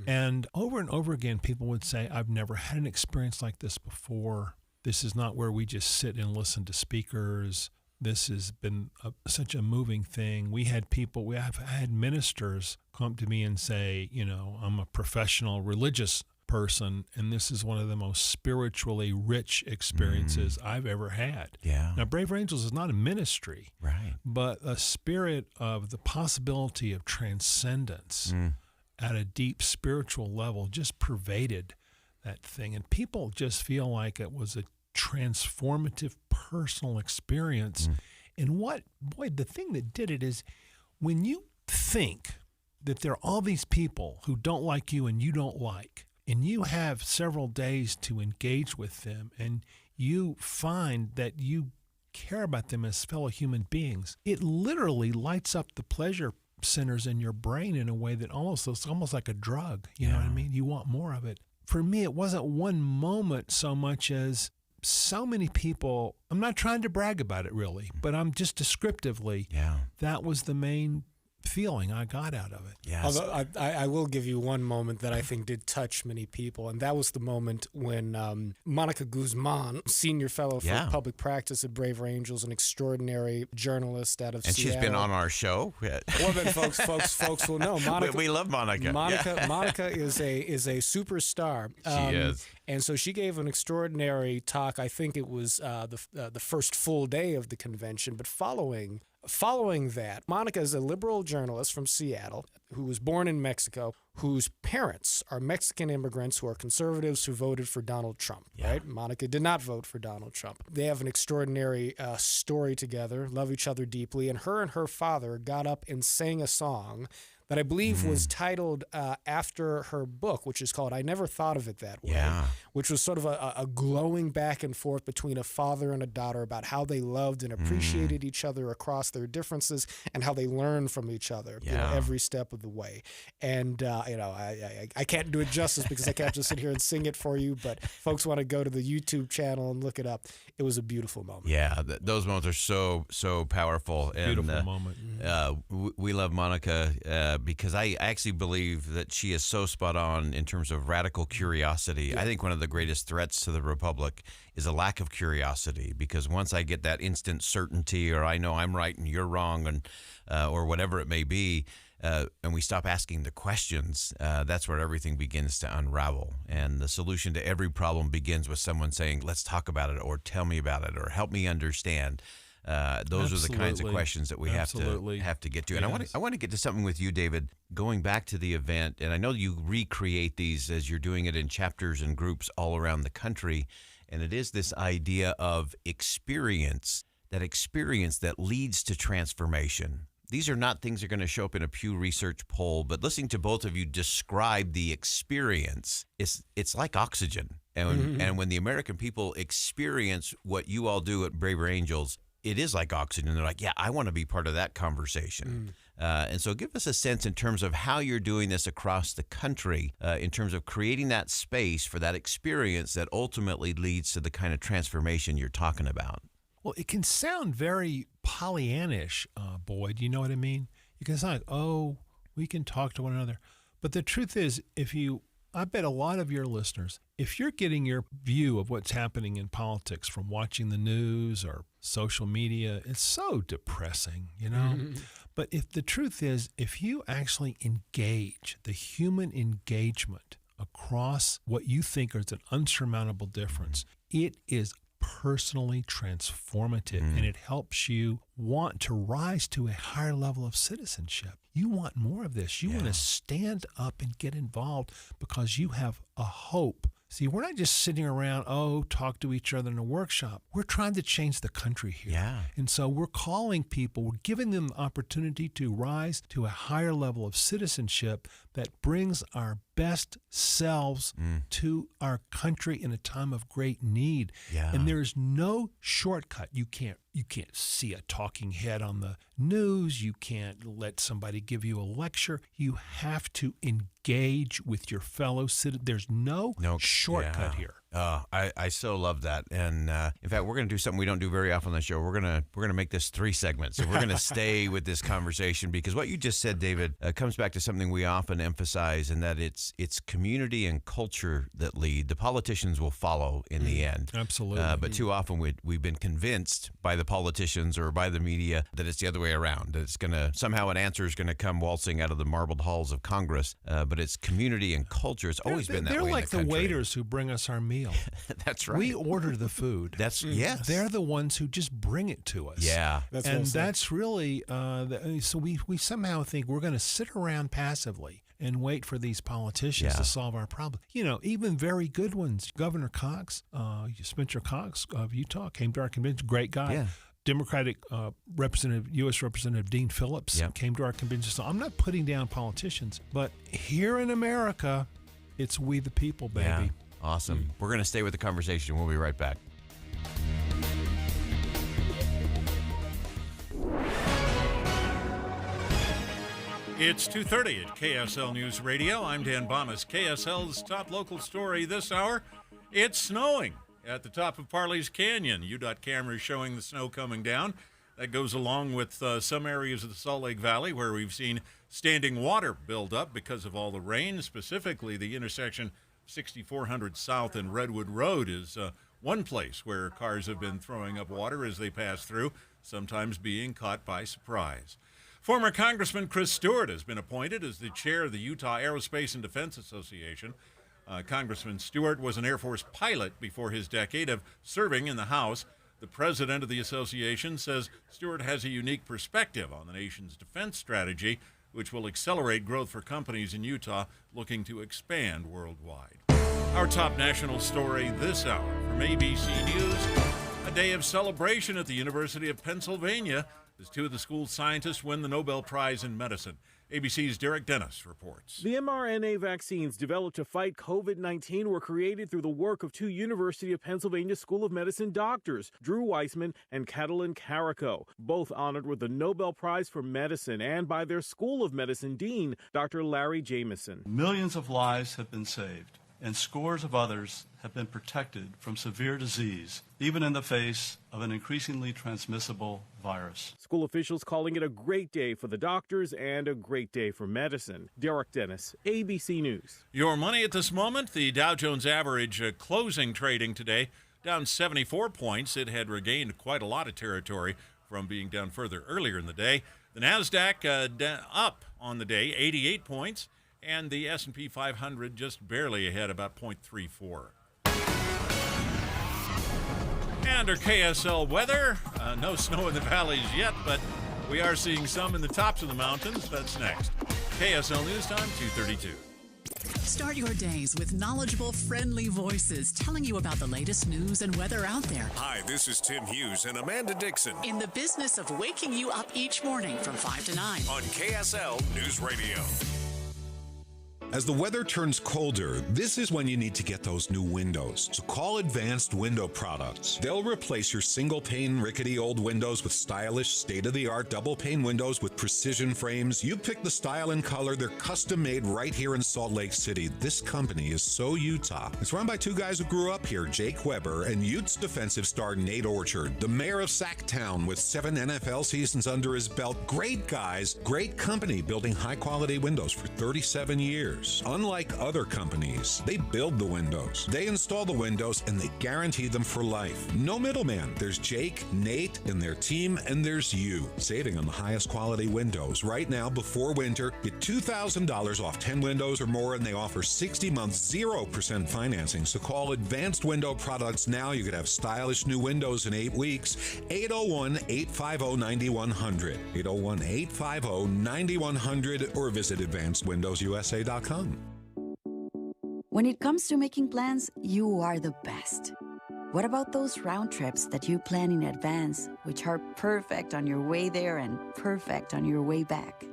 S13: And over again, people would say, I've never had an experience like this before. This is not where we just sit and listen to speakers. This has been such a moving thing. We have had ministers come to me and say, you know, I'm a professional religious person, and this is one of the most spiritually rich experiences I've ever had.
S4: Yeah.
S13: Now, Braver Angels is not a ministry,
S4: right?
S13: But a spirit of the possibility of transcendence at a deep spiritual level just pervaded that thing, and people just feel like it was a transformative personal experience. And the thing that did it is when you think that there are all these people who don't like you and you don't like, and you have several days to engage with them, and you find that you care about them as fellow human beings, it literally lights up the pleasure centers in your brain in a way that it's almost like a drug. You know what I mean? You want more of it. For me, it wasn't one moment so much as so many people. I'm not trying to brag about it really, but I'm just descriptively. That was the main feeling I got out of it.
S14: Yes. Although I will give you one moment that I think did touch many people, and that was the moment when Monica Guzman, senior fellow for public practice at Braver Angels, an extraordinary journalist out of Seattle.
S4: And she's been on our show.
S14: Well, then folks will know. Monica,
S4: we love Monica.
S14: Monica is a superstar.
S4: She is.
S14: And so she gave an extraordinary talk. I think it was the first full day of the convention, but following that, Monica is a liberal journalist from Seattle who was born in Mexico, whose parents are Mexican immigrants who are conservatives who voted for Donald Trump, right? Monica did not vote for Donald Trump. They have an extraordinary story together, love each other deeply, and her father got up and sang a song that I believe was titled after her book, which is called I Never Thought of It That Way, which was sort of a glowing back and forth between a father and a daughter about how they loved and appreciated each other across their differences and how they learned from each other every step of the way. And, I can't do it justice because I can't just sit here and sing it for you, but folks want to go to the YouTube channel and look it up. It was a beautiful moment.
S4: Yeah, those moments are so powerful. And,
S13: beautiful moment.
S4: We love Monica because I actually believe that she is so spot on in terms of radical curiosity. I think one of the greatest threats to the Republic is a lack of curiosity, because once I get that instant certainty, or I know I'm right and you're wrong, and or whatever it may be, and we stop asking the questions, that's where everything begins to unravel. And the solution to every problem begins with someone saying, let's talk about it, or tell me about it, or help me understand. Those are the kinds of questions that we have to get to. And I want to get to something with you, David, going back to the event. And I know you recreate these as you're doing it in chapters and groups all around the country. And it is this idea of experience that leads to transformation. These are not things that are going to show up in a Pew Research poll, but listening to both of you describe the experience, it's like oxygen. And when the American people experience what you all do at Braver Angels, it is like oxygen. They're like, yeah, I want to be part of that conversation. And so give us a sense in terms of how you're doing this across the country, in terms of creating that space for that experience that ultimately leads to the kind of transformation you're talking about.
S13: Well, it can sound very Pollyannish, Boyd. You know what I mean? You can sound like, oh, we can talk to one another. But the truth is, I bet a lot of your listeners, if you're getting your view of what's happening in politics from watching the news or social media, it's so depressing, you know? But if the truth is, if you actually engage the human engagement across what you think is an unsurmountable difference, it is personally transformative, and it helps you want to rise to a higher level of citizenship. You want more of this. You want to stand up and get involved because you have a hope. See, we're not just sitting around, talk to each other in a workshop. We're trying to change the country here.
S4: Yeah.
S13: And so we're calling people, we're giving them the opportunity to rise to a higher level of citizenship that brings our best selves to our country in a time of great need.
S4: Yeah.
S13: And there's no shortcut. You can't see a talking head on the news. You can't let somebody give you a lecture. You have to engage with your fellow citizens. There's no shortcut here.
S4: I so love that. And in fact, we're going to do something we don't do very often on the show. We're gonna make this 3 segments. So we're going to stay with this conversation because what you just said, David, comes back to something we often emphasize, and that it's community and culture that lead. The politicians will follow in the end.
S13: Absolutely.
S4: But too often we've been convinced by the politicians or by the media that it's the other way around. That it's going to somehow an answer is going to come waltzing out of the marbled halls of Congress. But it's community and culture. It's always been that way.
S13: They're like
S4: in the country.
S13: waiters who bring us our meal.
S4: That's right.
S13: We order the food.
S4: Yes.
S13: They're the ones who just bring it to us.
S4: Yeah.
S13: That's really so we somehow think we're going to sit around passively and wait for these politicians to solve our problem. You know, even very good ones. Governor Cox, Spencer Cox of Utah, came to our convention. Great guy.
S4: Yeah.
S13: Democratic U.S. Representative Dean Phillips came to our convention. So I'm not putting down politicians, but here in America, it's we the people, baby.
S4: Yeah. Awesome. We're going to stay with the conversation. We'll be right back.
S2: It's 2:30 at KSL News Radio. I'm Dan Bomas. KSL's top local story this hour. It's snowing at the top of Parley's Canyon. UDOT cameras showing the snow coming down. That goes along with some areas of the Salt Lake Valley where we've seen standing water build up because of all the rain. Specifically, the intersection 6400 South and Redwood Road is one place where cars have been throwing up water as they pass through, sometimes being caught by surprise. Former Congressman Chris Stewart has been appointed as the chair of the Utah Aerospace and Defense Association. Congressman Stewart was an Air Force pilot before his decade of serving in the House. The president of the association says Stewart has a unique perspective on the nation's defense strategy, which will accelerate growth for companies in Utah looking to expand worldwide. Our top national story this hour from ABC News. A day of celebration at the University of Pennsylvania as 2 of the school's scientists win the Nobel Prize in Medicine. ABC's Derek Dennis reports.
S5: The mRNA vaccines developed to fight COVID-19 were created through the work of 2 University of Pennsylvania School of Medicine doctors, Drew Weissman and Catalin Carrico, both honored with the Nobel Prize for Medicine, and by their School of Medicine dean, Dr. Larry Jameson.
S19: Millions of lives have been saved, and scores of others have been protected from severe disease, even in the face of an increasingly transmissible virus.
S5: School officials calling it a great day for the doctors and a great day for medicine. Derek Dennis, ABC News.
S2: Your money at this moment, the Dow Jones average closing trading today down 74 points. It had regained quite a lot of territory from being down further earlier in the day. The NASDAQ up on the day, 88 points, and the S&P 500 just barely ahead, about 0.34. And our KSL weather, no snow in the valleys yet, but we are seeing some in the tops of the mountains. That's next. KSL News Time, 2:32.
S20: Start your days with knowledgeable, friendly voices telling you about the latest news and weather out there.
S9: Hi, this is Tim Hughes and Amanda Dixon.
S20: In the business of waking you up each morning from 5 to 9.
S9: On KSL News Radio.
S21: As the weather turns colder, this is when you need to get those new windows. So call Advanced Window Products. They'll replace your single-pane, rickety old windows with stylish, state-of-the-art double-pane windows with precision frames. You pick the style and color. They're custom-made right here in Salt Lake City. This company is so Utah. It's run by 2 guys who grew up here, Jake Weber and Utes defensive star Nate Orchard, the mayor of Sacktown with 7 NFL seasons under his belt. Great guys, great company building high-quality windows for 37 years. Unlike other companies, they build the windows, they install the windows, and they guarantee them for life. No middleman. There's Jake, Nate, and their team, and there's you. Saving on the highest quality windows. Right now, before winter, get $2,000 off 10 windows or more, and they offer 60 months, 0% financing. So call Advanced Window Products now. You could have stylish new windows in 8 weeks. 801-850-9100. 801-850-9100, or visit AdvancedWindowsUSA.com.
S22: When it comes to making plans, you are the best. What about those round trips that you plan in advance, which are perfect on your way there and perfect on your way back?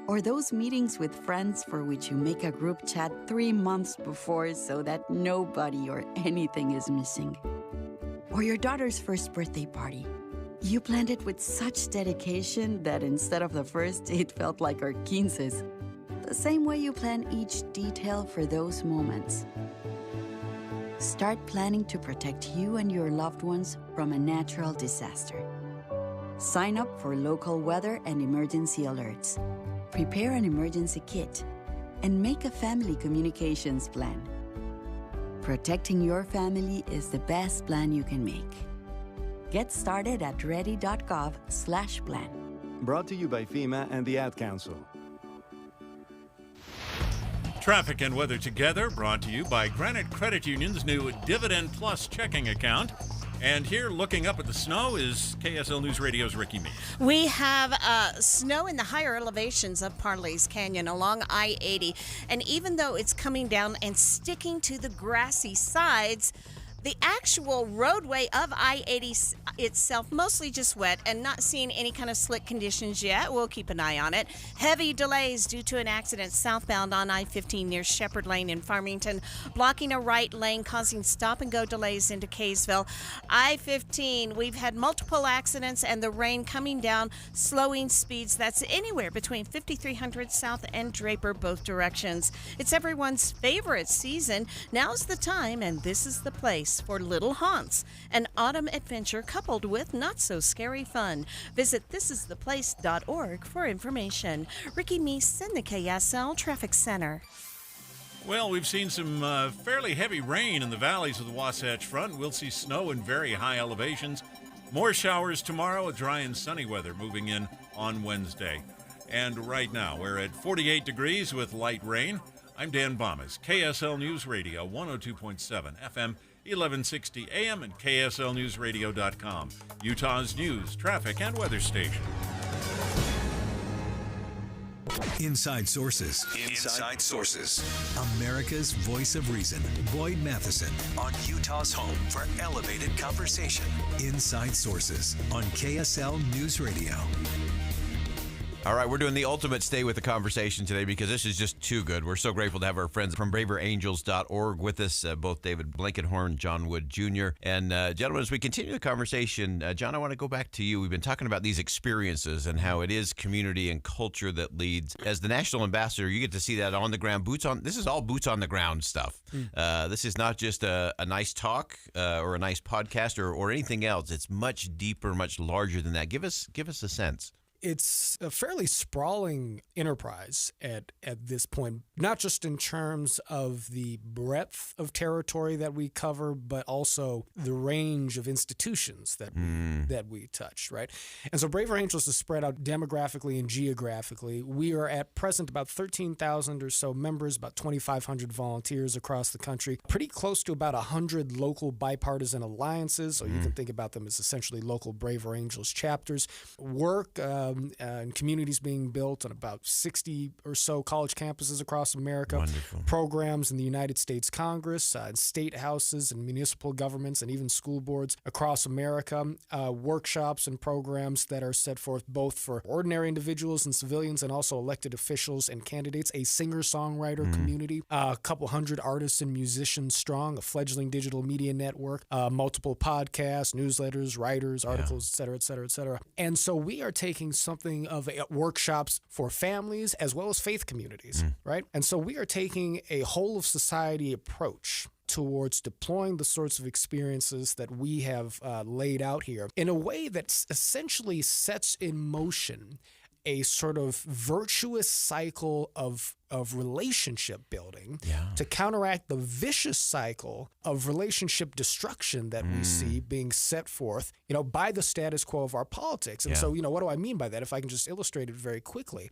S22: Or those meetings with friends for which you make a group chat 3 months before so that nobody or anything is missing? Or your daughter's first birthday party. You planned it with such dedication that instead of the first, it felt like our 15s. The same way you plan each detail for those moments. Start planning to protect you and your loved ones from a natural disaster. Sign up for local weather and emergency alerts. Prepare an emergency kit and make a family communications plan. Protecting your family is the best plan you can make. Get started at ready.gov/plan.
S6: Brought to you by FEMA and the Ad Council.
S2: Traffic and weather together, brought to you by Granite Credit Union's new Dividend Plus checking account. And here, looking up at the snow, is KSL News Radio's Ricky Meese.
S23: We have snow in the higher elevations of Parley's Canyon along I-80. And even though it's coming down and sticking to the grassy sides, the actual roadway of I-80 itself, mostly just wet and not seeing any kind of slick conditions yet. We'll keep an eye on it. Heavy delays due to an accident southbound on I-15 near Shepherd Lane in Farmington, blocking a right lane, causing stop-and-go delays into Kaysville. I-15, we've had multiple accidents and the rain coming down, slowing speeds. That's anywhere between 5300 south and Draper, both directions. It's everyone's favorite season. Now's the time, and this is the place for Little Haunts, an autumn adventure coupled with not-so-scary fun. Visit thisistheplace.org for information. Ricky Meese in the KSL Traffic Center.
S2: Well, we've seen some fairly heavy rain in the valleys of the Wasatch Front. We'll see snow in very high elevations. More showers tomorrow with dry and sunny weather moving in on Wednesday. And right now, we're at 48 degrees with light rain. I'm Dan Bomas, KSL News Radio, 102.7 FM, 1160 AM, and KSLNewsRadio.com, Utah's news, traffic, and weather station.
S3: Inside Sources.
S10: Inside Sources.
S3: America's voice of reason. Boyd Matheson.
S10: On Utah's home for elevated conversation.
S3: Inside Sources on KSL News Radio.
S4: All right, we're doing the ultimate stay with the conversation today because this is just too good. We're so grateful to have our friends from braverangels.org with us, both David Blankenhorn, John Wood Jr. And gentlemen, as we continue the conversation, John, I want to go back to you. We've been talking about these experiences and how it is community and culture that leads. As the national ambassador, you get to see that on the ground, this is all boots on the ground stuff. This is not just a nice talk or a nice podcast or anything else. It's much deeper, much larger than that. Give us a sense.
S14: It's a fairly sprawling enterprise at this point, not just in terms of the breadth of territory that we cover, but also the range of institutions that we touch, right? And so Braver Angels is spread out demographically and geographically. We are at present about 13,000 or so members, about 2,500 volunteers across the country, pretty close to about 100 local bipartisan alliances, so you can think about them as essentially local Braver Angels chapters. Work and communities being built on about 60 or so college campuses across America.
S4: Wonderful.
S14: Programs in the United States Congress, state houses and municipal governments, and even school boards across America. Workshops and programs that are set forth both for ordinary individuals and civilians and also elected officials and candidates. A singer-songwriter community, a couple hundred artists and musicians strong, a fledgling digital media network, multiple podcasts, newsletters, writers, articles, et cetera, et cetera, et cetera. And so we are taking something of workshops for families as well as faith communities, right? And so we are taking a whole of society approach towards deploying the sorts of experiences that we have laid out here in a way that essentially sets in motion a sort of virtuous cycle of relationship building to counteract the vicious cycle of relationship destruction that we see being set forth, by the status quo of our politics. And so, what do I mean by that? If I can just illustrate it very quickly,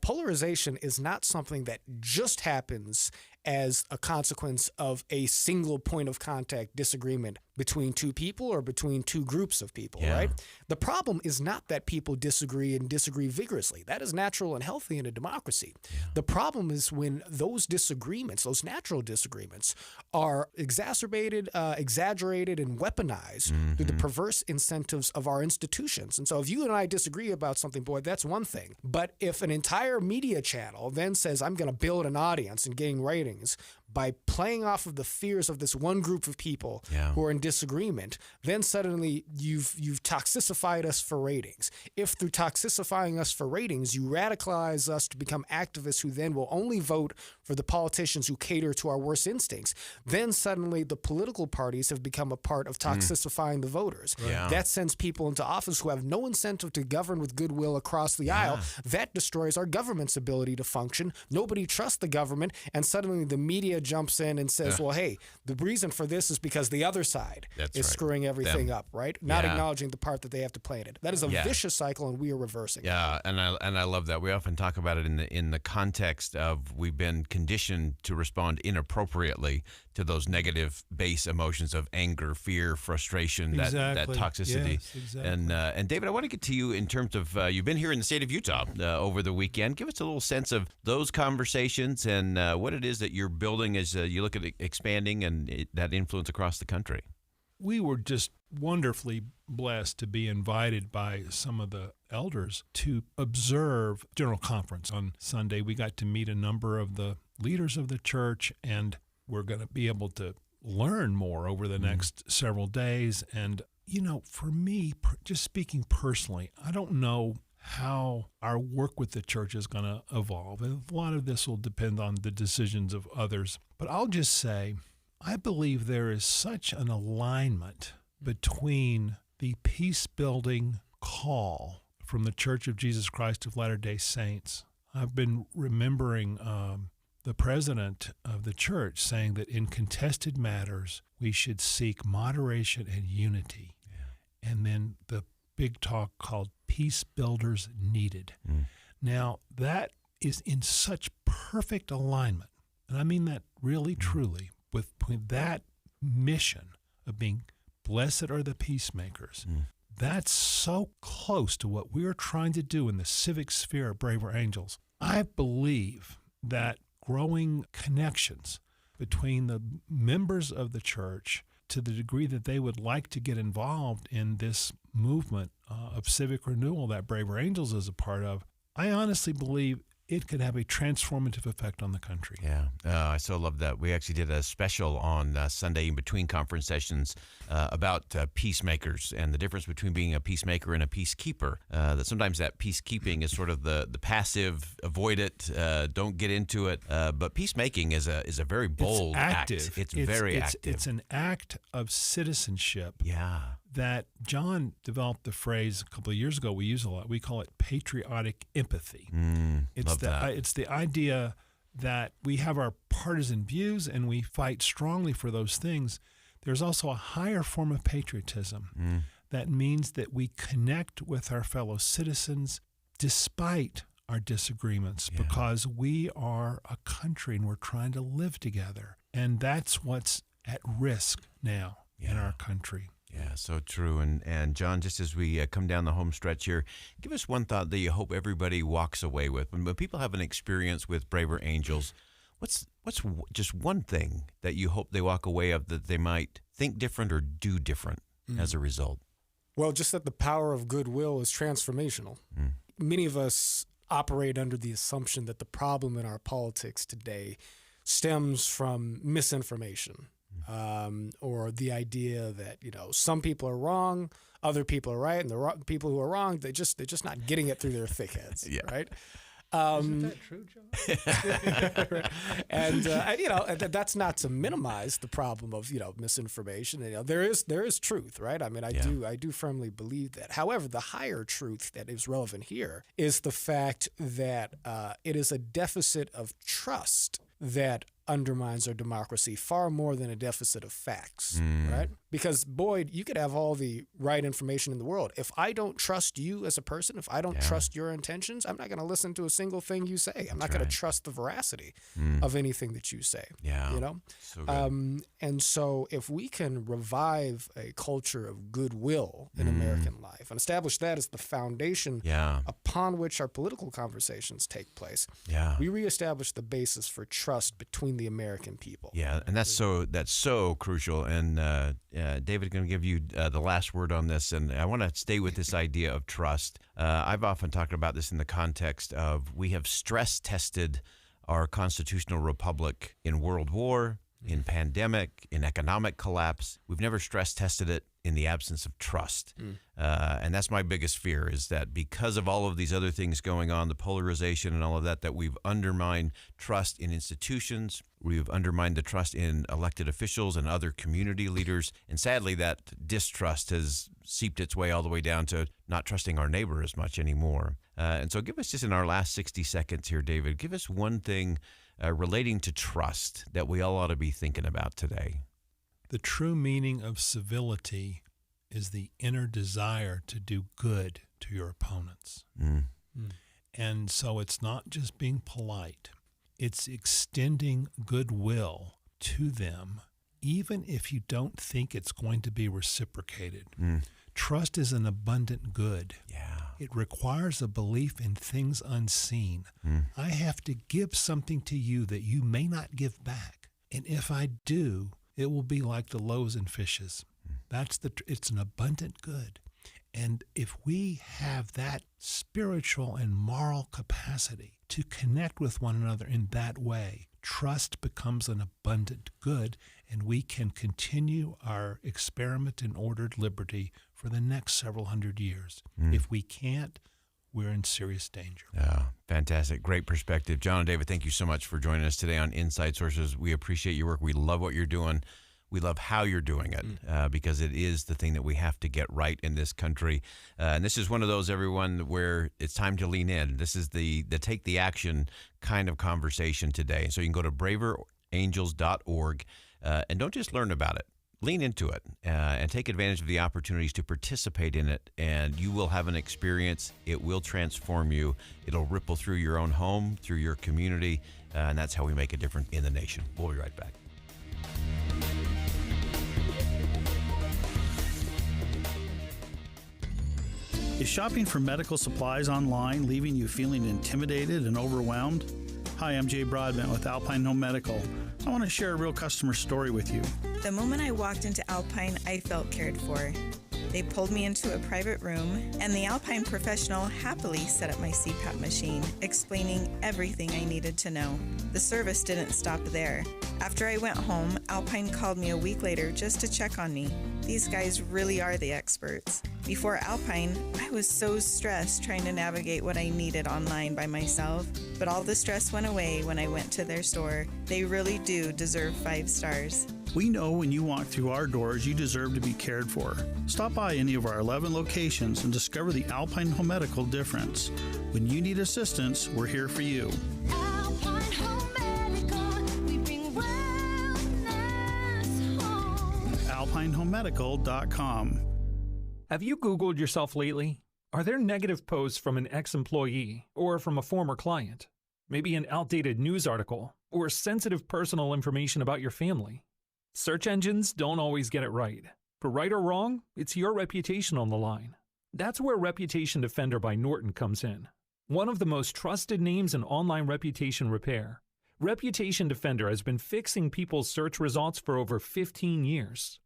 S14: polarization is not something that just happens as a consequence of a single point of contact disagreement between two people or between two groups of people, right? The problem is not that people disagree and disagree vigorously. That is natural and healthy in a democracy. The problem is when those disagreements, those natural disagreements, are exacerbated, exaggerated, and weaponized through the perverse incentives of our institutions. And so if you and I disagree about something, boy, that's one thing. But if an entire media channel then says, I'm going to build an audience and gain ratings by playing off of the fears of this one group of people who are in disagreement, then suddenly you've toxicified us for ratings. If through toxifying us for ratings, you radicalize us to become activists who then will only vote for the politicians who cater to our worst instincts, then suddenly the political parties have become a part of toxifying the voters.
S4: Yeah.
S14: That sends people into office who have no incentive to govern with goodwill across the aisle. That destroys our government's ability to function. Nobody trusts the government, and suddenly the media jumps in and says, well, hey, the reason for this is because the other side is screwing everything up, right? Not acknowledging the part that they have to play in it. That is a vicious cycle, and we are reversing it.
S4: Yeah, and I love that. We often talk about it in the context of we've been conditioned to respond inappropriately to those negative base emotions of anger, fear, frustration, that toxicity.
S13: Yes, exactly.
S4: And David, I want to get to you in terms of you've been here in the state of Utah over the weekend. Give us a little sense of those conversations and what it is that you're building as you look at expanding and that influence across the country.
S13: We were just wonderfully blessed to be invited by some of the elders to observe General Conference on Sunday. We got to meet a number of the leaders of the church, and we're going to be able to learn more over the next several days. And, you know, for me, just speaking personally, I don't know how our work with the church is going to evolve. And a lot of this will depend on the decisions of others. But I'll just say, I believe there is such an alignment between the peace-building call from the Church of Jesus Christ of Latter-day Saints. I've been remembering the president of the church saying that in contested matters, we should seek moderation and unity. Yeah. And then the big talk called Peace Builders Needed. Now, that is in such perfect alignment, and I mean that really, truly, with that mission of being blessed are the peacemakers. That's so close to what we're trying to do in the civic sphere of Braver Angels. I believe that growing connections between the members of the church to the degree that they would like to get involved in this movement of civic renewal that Braver Angels is a part of, I honestly believe it could have a transformative effect on the country.
S4: Yeah, I so love that. We actually did a special on Sunday in between conference sessions about peacemakers and the difference between being a peacemaker and a peacekeeper. That sometimes that peacekeeping is sort of the passive, avoid it, don't get into it. But peacemaking is a very bold act. It's very active.
S13: It's an act of citizenship.
S4: Yeah.
S13: That John developed the phrase a couple of years ago. We use a lot. We call it patriotic empathy. It's the idea that we have our partisan views and we fight strongly for those things. There's also a higher form of patriotism that means that we connect with our fellow citizens despite our disagreements because we are a country and we're trying to live together. And that's what's at risk now in our country.
S4: Yeah, so true. And John, just as we come down the home stretch here, give us one thought that you hope everybody walks away with. When people have an experience with Braver Angels, what's just one thing that you hope they walk away of that they might think different or do different as a result?
S14: Well, just that the power of goodwill is transformational. Many of us operate under the assumption that the problem in our politics today stems from misinformation. Or the idea that, you know, some people are wrong, other people are right, and the people who are wrong, they're just not getting it through their thick heads, right?
S13: Isn't that true, John?
S14: And you know, that's not to minimize the problem of, you know, misinformation. You know, there is truth, right? I mean, I do firmly believe that. However, the higher truth that is relevant here is the fact that it is a deficit of trust that undermines our democracy far more than a deficit of facts, right? Because, Boyd, you could have all the right information in the world. If I don't trust you as a person, if I don't trust your intentions, I'm not going to listen to a single thing you say. I'm not going to trust the veracity of anything that you say, you know?
S4: So good.
S14: And so if we can revive a culture of goodwill in American life and establish that as the foundation upon which our political conversations take place, we reestablish the basis for trust between the American people.
S4: Yeah, and that's so crucial. And David, going to give you the last word on this, and I want to stay with this idea of trust. I've often talked about this in the context of we have stress tested our constitutional republic in World War, in pandemic, in economic collapse. We've never stress tested it in the absence of trust. And that's my biggest fear, is that because of all of these other things going on, the polarization and all of that, that we've undermined trust in institutions. We've undermined the trust in elected officials and other community leaders. And sadly, that distrust has seeped its way all the way down to not trusting our neighbor as much anymore. And so give us, just in our last 60 seconds here, David, give us one thing relating to trust that we all ought to be thinking about today.
S13: The true meaning of civility is the inner desire to do good to your opponents. And so it's not just being polite. It's extending goodwill to them, even if you don't think it's going to be reciprocated. Trust is an abundant good. It requires a belief in things unseen. I have to give something to you that you may not give back. And if I do, it will be like the loaves and fishes. It's an abundant good. And if we have that spiritual and moral capacity to connect with one another in that way, trust becomes an abundant good, and we can continue our experiment in ordered liberty for the next several hundred years. If we can't, we're in serious danger.
S4: Fantastic. Great perspective. John and David, thank you so much for joining us today on Inside Sources. We appreciate your work. We love what you're doing. We love how you're doing it because it is the thing that we have to get right in this country. And this is one of those, everyone, where it's time to lean in. This is the take the action kind of conversation today. So you can go to braverangels.org and don't just learn about it. Lean into it and take advantage of the opportunities to participate in it, and you will have an experience. It will transform you. It'll ripple through your own home, through your community, and that's how we make a difference in the nation. We'll be right back.
S7: Is shopping for medical supplies online leaving you feeling intimidated and overwhelmed? Hi, I'm Jay Broadbent with Alpine Home Medical. I want to share a real customer story with you.
S8: The moment I walked into Alpine, I felt cared for. They pulled me into a private room, and the Alpine professional happily set up my CPAP machine, explaining everything I needed to know. The service didn't stop there. After I went home, Alpine called me a week later just to check on me. These guys really are the experts. Before Alpine, I was so stressed trying to navigate what I needed online by myself, but all the stress went away when I went to their store. They really do deserve 5 stars.
S7: We know when you walk through our doors, you deserve to be cared for. Stop by any of our 11 locations and discover the Alpine Home Medical difference. When you need assistance, we're here for you.
S16: Alpine Home Medical, we bring wellness home.
S7: AlpineHomeMedical.com.
S24: Have you Googled yourself lately? Are there negative posts from an ex-employee or from a former client? Maybe an outdated news article or sensitive personal information about your family? Search engines don't always get it right. For right or wrong, it's your reputation on the line. That's where Reputation Defender by Norton comes in. One of the most trusted names in online reputation repair, Reputation Defender has been fixing people's search results for over 15 years.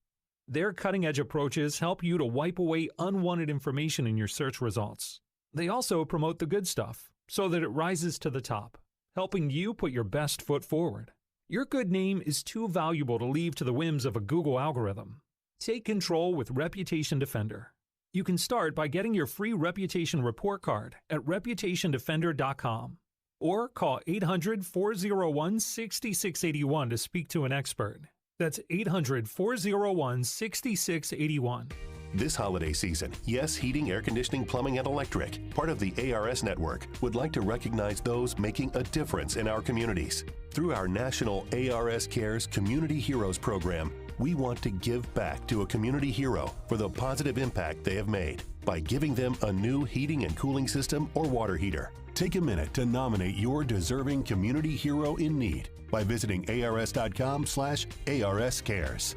S24: Their cutting-edge approaches help you to wipe away unwanted information in your search results. They also promote the good stuff so that it rises to the top, helping you put your best foot forward. Your good name is too valuable to leave to the whims of a Google algorithm. Take control with Reputation Defender. You can start by getting your free reputation report card at reputationdefender.com or call 800-401-6681 to speak to an expert. That's 800-401-6681.
S25: This holiday season, Yes Heating, Air Conditioning, Plumbing, and Electric, part of the ARS network, would like to recognize those making a difference in our communities. Through our national ARS Cares Community Heroes program, we want to give back to a community hero for the positive impact they have made by giving them a new heating and cooling system or water heater. Take a minute to nominate your deserving community hero in need by visiting ars.com/ARS Cares.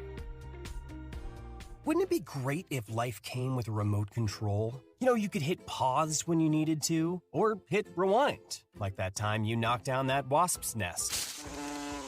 S26: Wouldn't it be great if life came with a remote control? You know, you could hit pause when you needed to, or hit rewind, like that time you knocked down that wasp's nest.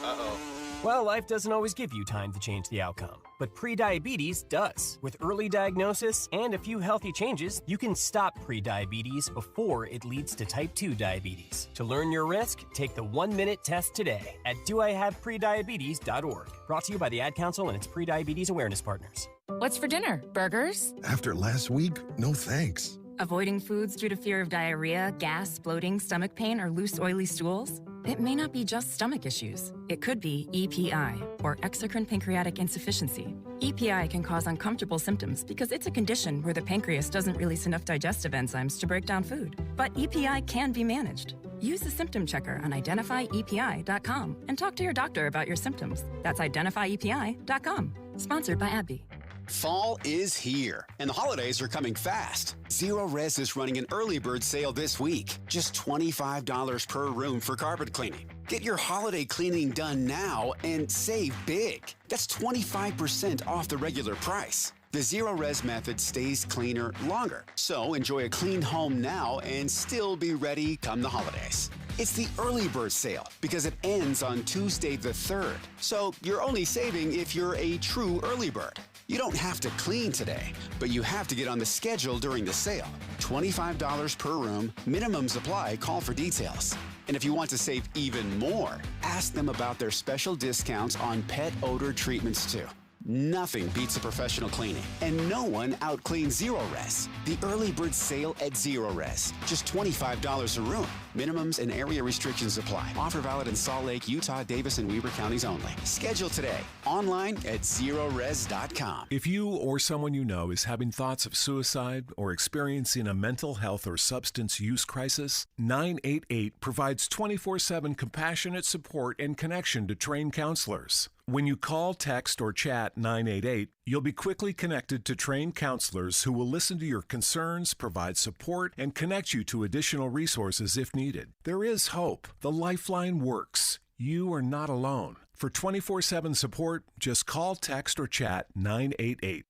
S27: Uh-oh.
S26: Well, life doesn't always give you time to change the outcome, but prediabetes does. With early diagnosis and a few healthy changes, you can stop prediabetes before it leads to type 2 diabetes. To learn your risk, take the 1-minute test today at doihaveprediabetes.org. Brought to you by the Ad Council and its prediabetes awareness partners.
S1: What's for dinner? Burgers?
S11: After last week, no thanks.
S1: Avoiding foods due to fear of diarrhea, gas, bloating, stomach pain, or loose, oily stools? It may not be just stomach issues. It could be EPI, or exocrine pancreatic insufficiency. EPI can cause uncomfortable symptoms because it's a condition where the pancreas doesn't release enough digestive enzymes to break down food. But EPI can be managed. Use the symptom checker on identifyepi.com and talk to your doctor about your symptoms. That's identifyepi.com. Sponsored by AbbVie.
S12: Fall is here, and the holidays are coming fast. Zero Res is running an early bird sale this week. Just $25 per room for carpet cleaning. Get your holiday cleaning done now and save big. That's 25% off the regular price. The Zero Res method stays cleaner longer, so enjoy a clean home now and still be ready come the holidays. It's the early bird sale because it ends on Tuesday the 3rd. So you're only saving if you're a true early bird. You don't have to clean today, but you have to get on the schedule during the sale. $25 per room, minimums apply, call for details. And if you want to save even more, ask them about their special discounts on pet odor treatments too. Nothing beats a professional cleaning, and no one outcleans Zero Res. The early bird sale at Zero Res. Just $25 a room. Minimums and area restrictions apply. Offer valid in Salt Lake, Utah, Davis, and Weber counties only. Schedule today. Online at ZeroRes.com.
S21: If you or someone you know is having thoughts of suicide or experiencing a mental health or substance use crisis, 988 provides 24/7 compassionate support and connection to trained counselors. When you call, text, or chat 988, you'll be quickly connected to trained counselors who will listen to your concerns, provide support, and connect you to additional resources if needed. There is hope. The Lifeline works. You are not alone. For 24/7 support, just call, text, or chat 988.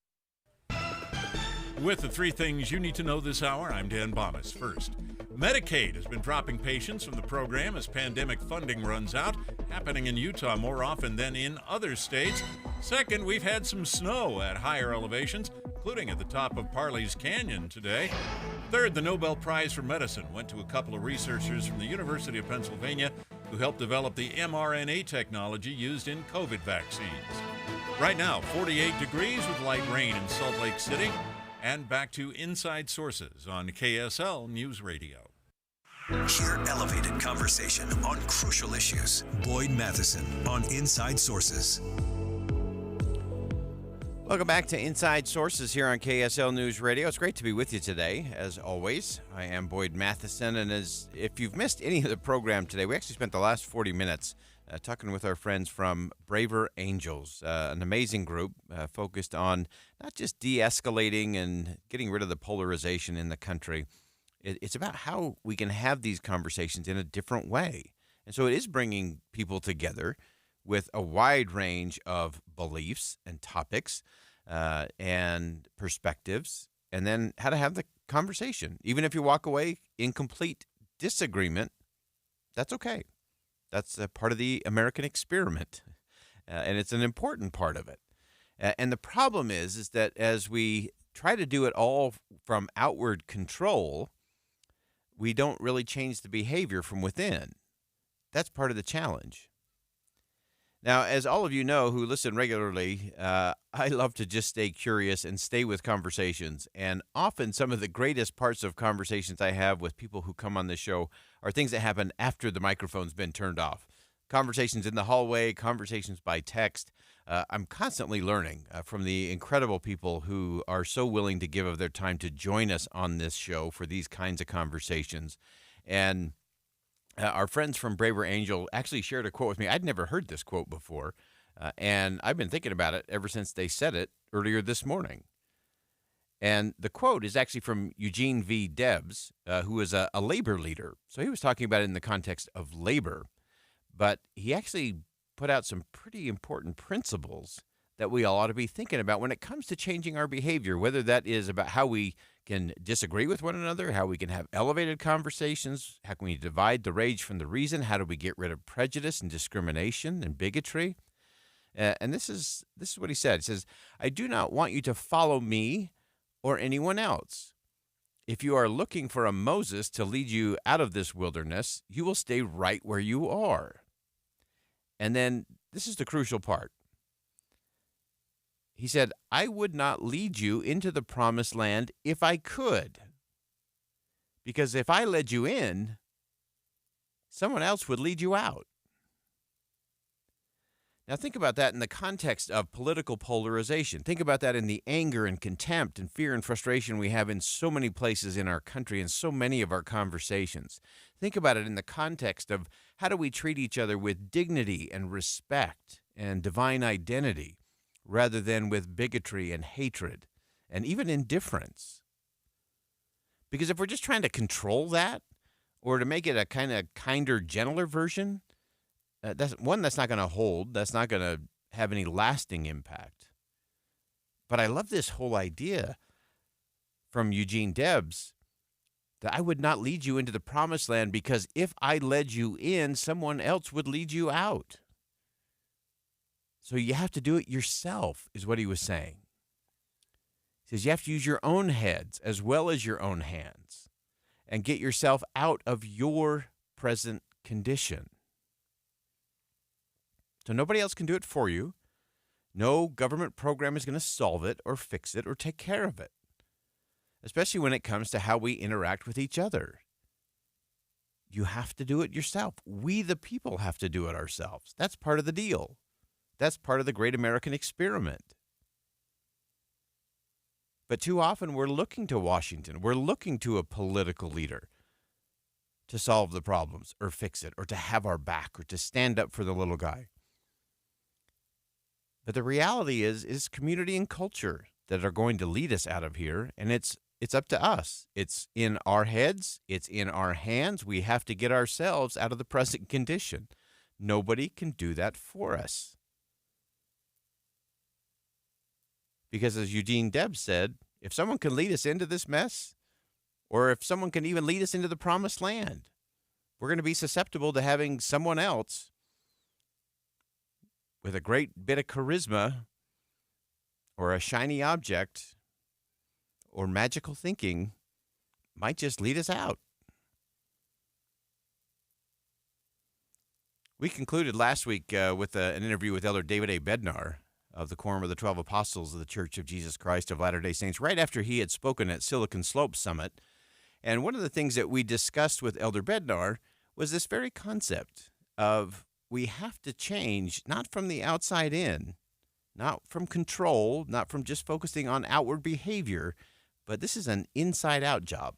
S2: With the three things you need to know this hour, I'm Dan Bomas. First, Medicaid has been dropping patients from the program as pandemic funding runs out, happening in Utah more often than in other states. Second, we've had some snow at higher elevations, including at the top of Parley's Canyon today. Third, the Nobel Prize for Medicine went to a couple of researchers from the University of Pennsylvania who helped develop the mRNA technology used in COVID vaccines. Right now, 48 degrees with light rain in Salt Lake City. And back to Inside Sources on KSL News Radio.
S3: Hear elevated conversation on crucial issues. Boyd Matheson on Inside Sources.
S4: Welcome back to Inside Sources here on KSL News Radio. It's great to be with you today, as always. I am Boyd Matheson, and if you've missed any of the program today, we actually spent the last 40 minutes talking with our friends from Braver Angels, an amazing group focused on not just de-escalating and getting rid of the polarization in the country. It's about how we can have these conversations in a different way. And so it is bringing people together with a wide range of beliefs and topics and perspectives, and then how to have the conversation. Even if you walk away in complete disagreement, that's okay. That's a part of the American experiment, and it's an important part of it. And the problem is that as we try to do it all from outward control, we don't really change the behavior from within. That's part of the challenge. Now, as all of you know who listen regularly, I love to just stay curious and stay with conversations. And often some of the greatest parts of conversations I have with people who come on this show are things that happen after the microphone's been turned off. Conversations in the hallway, conversations by text. I'm constantly learning from the incredible people who are so willing to give of their time to join us on this show for these kinds of conversations. And our friends from Braver Angel actually shared a quote with me. I'd never heard this quote before, and I've been thinking about it ever since they said it earlier this morning. And the quote is actually from Eugene V. Debs, who is a labor leader. So he was talking about it in the context of labor, but he actually put out some pretty important principles that we all ought to be thinking about when it comes to changing our behavior, whether that is about how we can disagree with one another, how we can have elevated conversations, how can we divide the rage from the reason, how do we get rid of prejudice and discrimination and bigotry. And this is what he said. He says, I do not want you to follow me or anyone else. If you are looking for a Moses to lead you out of this wilderness, you will stay right where you are. And then this is the crucial part. He said, I would not lead you into the promised land if I could. Because if I led you in, someone else would lead you out. Now think about that in the context of political polarization. Think about that in the anger and contempt and fear and frustration we have in so many places in our country and so many of our conversations. Think about it in the context of how do we treat each other with dignity and respect and divine identity rather than with bigotry and hatred and even indifference. Because if we're just trying to control that or to make it a kind of kinder, gentler version, that's not going to hold. That's not going to have any lasting impact. But I love this whole idea from Eugene Debs that I would not lead you into the promised land because if I led you in, someone else would lead you out. So you have to do it yourself, is what he was saying. He says you have to use your own heads as well as your own hands and get yourself out of your present condition. So nobody else can do it for you. No government program is going to solve it or fix it or take care of it, especially when it comes to how we interact with each other. You have to do it yourself. We, the people, have to do it ourselves. That's part of the deal. That's part of the great American experiment. But too often we're looking to Washington. We're looking to a political leader to solve the problems or fix it or to have our back or to stand up for the little guy. But the reality is community and culture that are going to lead us out of here, and it's up to us. It's in our heads. It's in our hands. We have to get ourselves out of the present condition. Nobody can do that for us. Because as Eugene Debs said, if someone can lead us into this mess, or if someone can even lead us into the promised land, we're going to be susceptible to having someone else with a great bit of charisma or a shiny object or magical thinking might just lead us out. We concluded last week with an interview with Elder David A. Bednar of the Quorum of the 12 Apostles of the Church of Jesus Christ of Latter-day Saints, right after he had spoken at Silicon Slopes Summit. And one of the things that we discussed with Elder Bednar was this very concept of we have to change, not from the outside in, not from control, not from just focusing on outward behavior, but this is an inside-out job.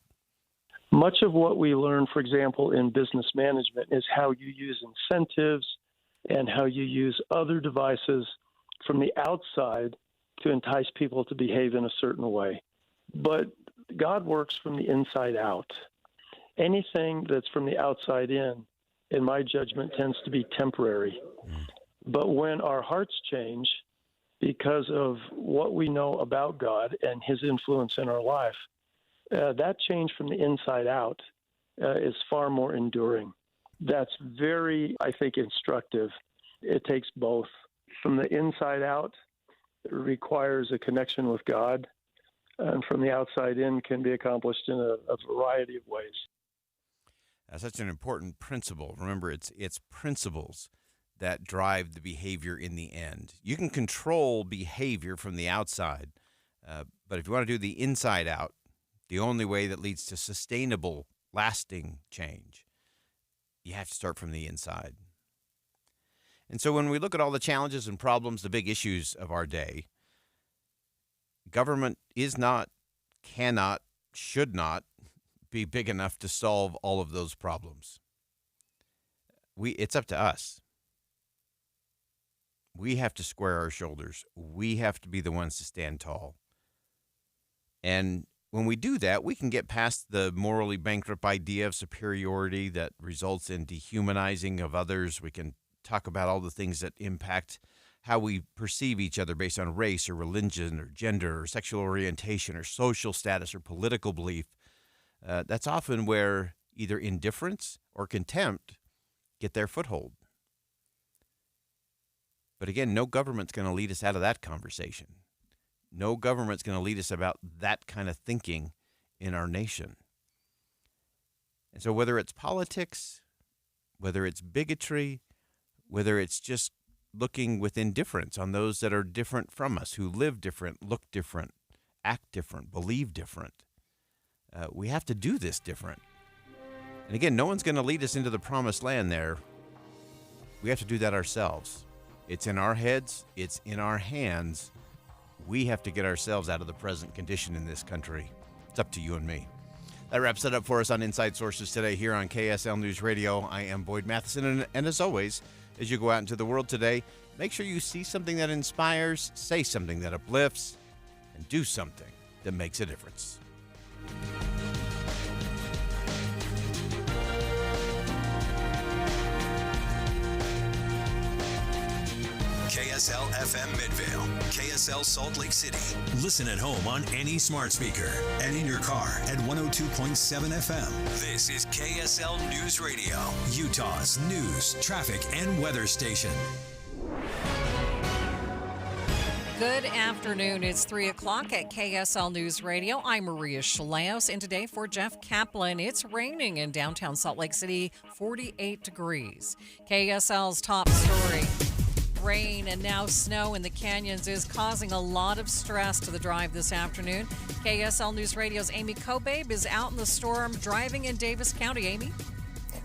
S5: Much of what we learn, for example, in business management is how you use incentives and how you use other devices from the outside to entice people to behave in a certain way. But God works from the inside out. Anything that's from the outside in my judgment, tends to be temporary. But when our hearts change because of what we know about God and his influence in our life, that change from the inside out is far more enduring. That's very, I think, instructive. It takes both. From the inside out, it requires a connection with God, and from the outside in can be accomplished in a variety of ways.
S4: That's such an important principle. Remember, it's principles that drive the behavior in the end. You can control behavior from the outside, but if you want to do the inside out, the only way that leads to sustainable, lasting change, you have to start from the inside. And so when we look at all the challenges and problems, the big issues of our day, government is not, cannot, should not be big enough to solve all of those problems. It's up to us. We have to square our shoulders. We have to be the ones to stand tall. And when we do that, we can get past the morally bankrupt idea of superiority that results in dehumanizing of others. We can talk about all the things that impact how we perceive each other based on race or religion or gender or sexual orientation or social status or political belief. That's often where either indifference or contempt get their foothold. But again, no government's going to lead us out of that conversation. No government's going to lead us about that kind of thinking in our nation. And so whether it's politics, whether it's bigotry, whether it's just looking with indifference on those that are different from us, who live different, look different, act different, believe different, we have to do this different. And again, no one's going to lead us into the promised land there. We have to do that ourselves. It's in our heads. It's in our hands. We have to get ourselves out of the present condition in this country. It's up to you and me. That wraps it up for us on Inside Sources today here on KSL News Radio. I am Boyd Matheson, and as always, as you go out into the world today, make sure you see something that inspires, say something that uplifts, and do something that makes a difference.
S3: KSL FM Midvale, KSL Salt Lake City. Listen at home on any smart speaker and in your car at 102.7 FM. This is KSL News Radio, Utah's news, traffic, and weather station.
S9: Good afternoon. It's 3 o'clock at KSL News Radio. I'm Maria Shaleos, and today for Jeff Kaplan, it's raining in downtown Salt Lake City, 48 degrees. KSL's top story. Rain and now snow in the canyons is causing a lot of stress to the drive this afternoon. KSL News Radio's Amy Kobabe is out in the storm driving in Davis County. Amy?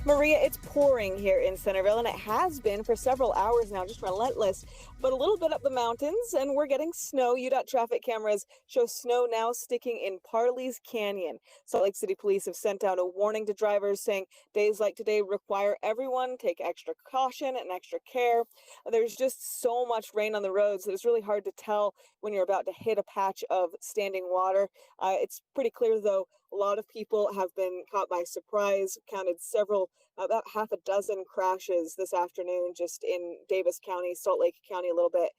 S15: Maria, it's pouring here in Centerville, and it has been for several hours now, just relentless, but a little bit up the mountains, and we're getting snow. UDOT traffic cameras show snow now sticking in Parley's Canyon. Salt Lake City police have sent out a warning to drivers saying days like today require everyone take extra caution and extra care. There's just so much rain on the roads that it's really hard to tell when you're about to hit a patch of standing water. It's pretty clear, though, a lot of people have been caught by surprise, counted about half a dozen crashes this afternoon just in Davis County, Salt Lake County a little bit.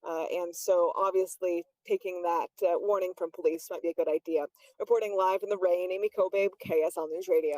S15: And so obviously taking that warning from police might be a good idea. Reporting live in the rain, Amy Kobabe, KSL News Radio.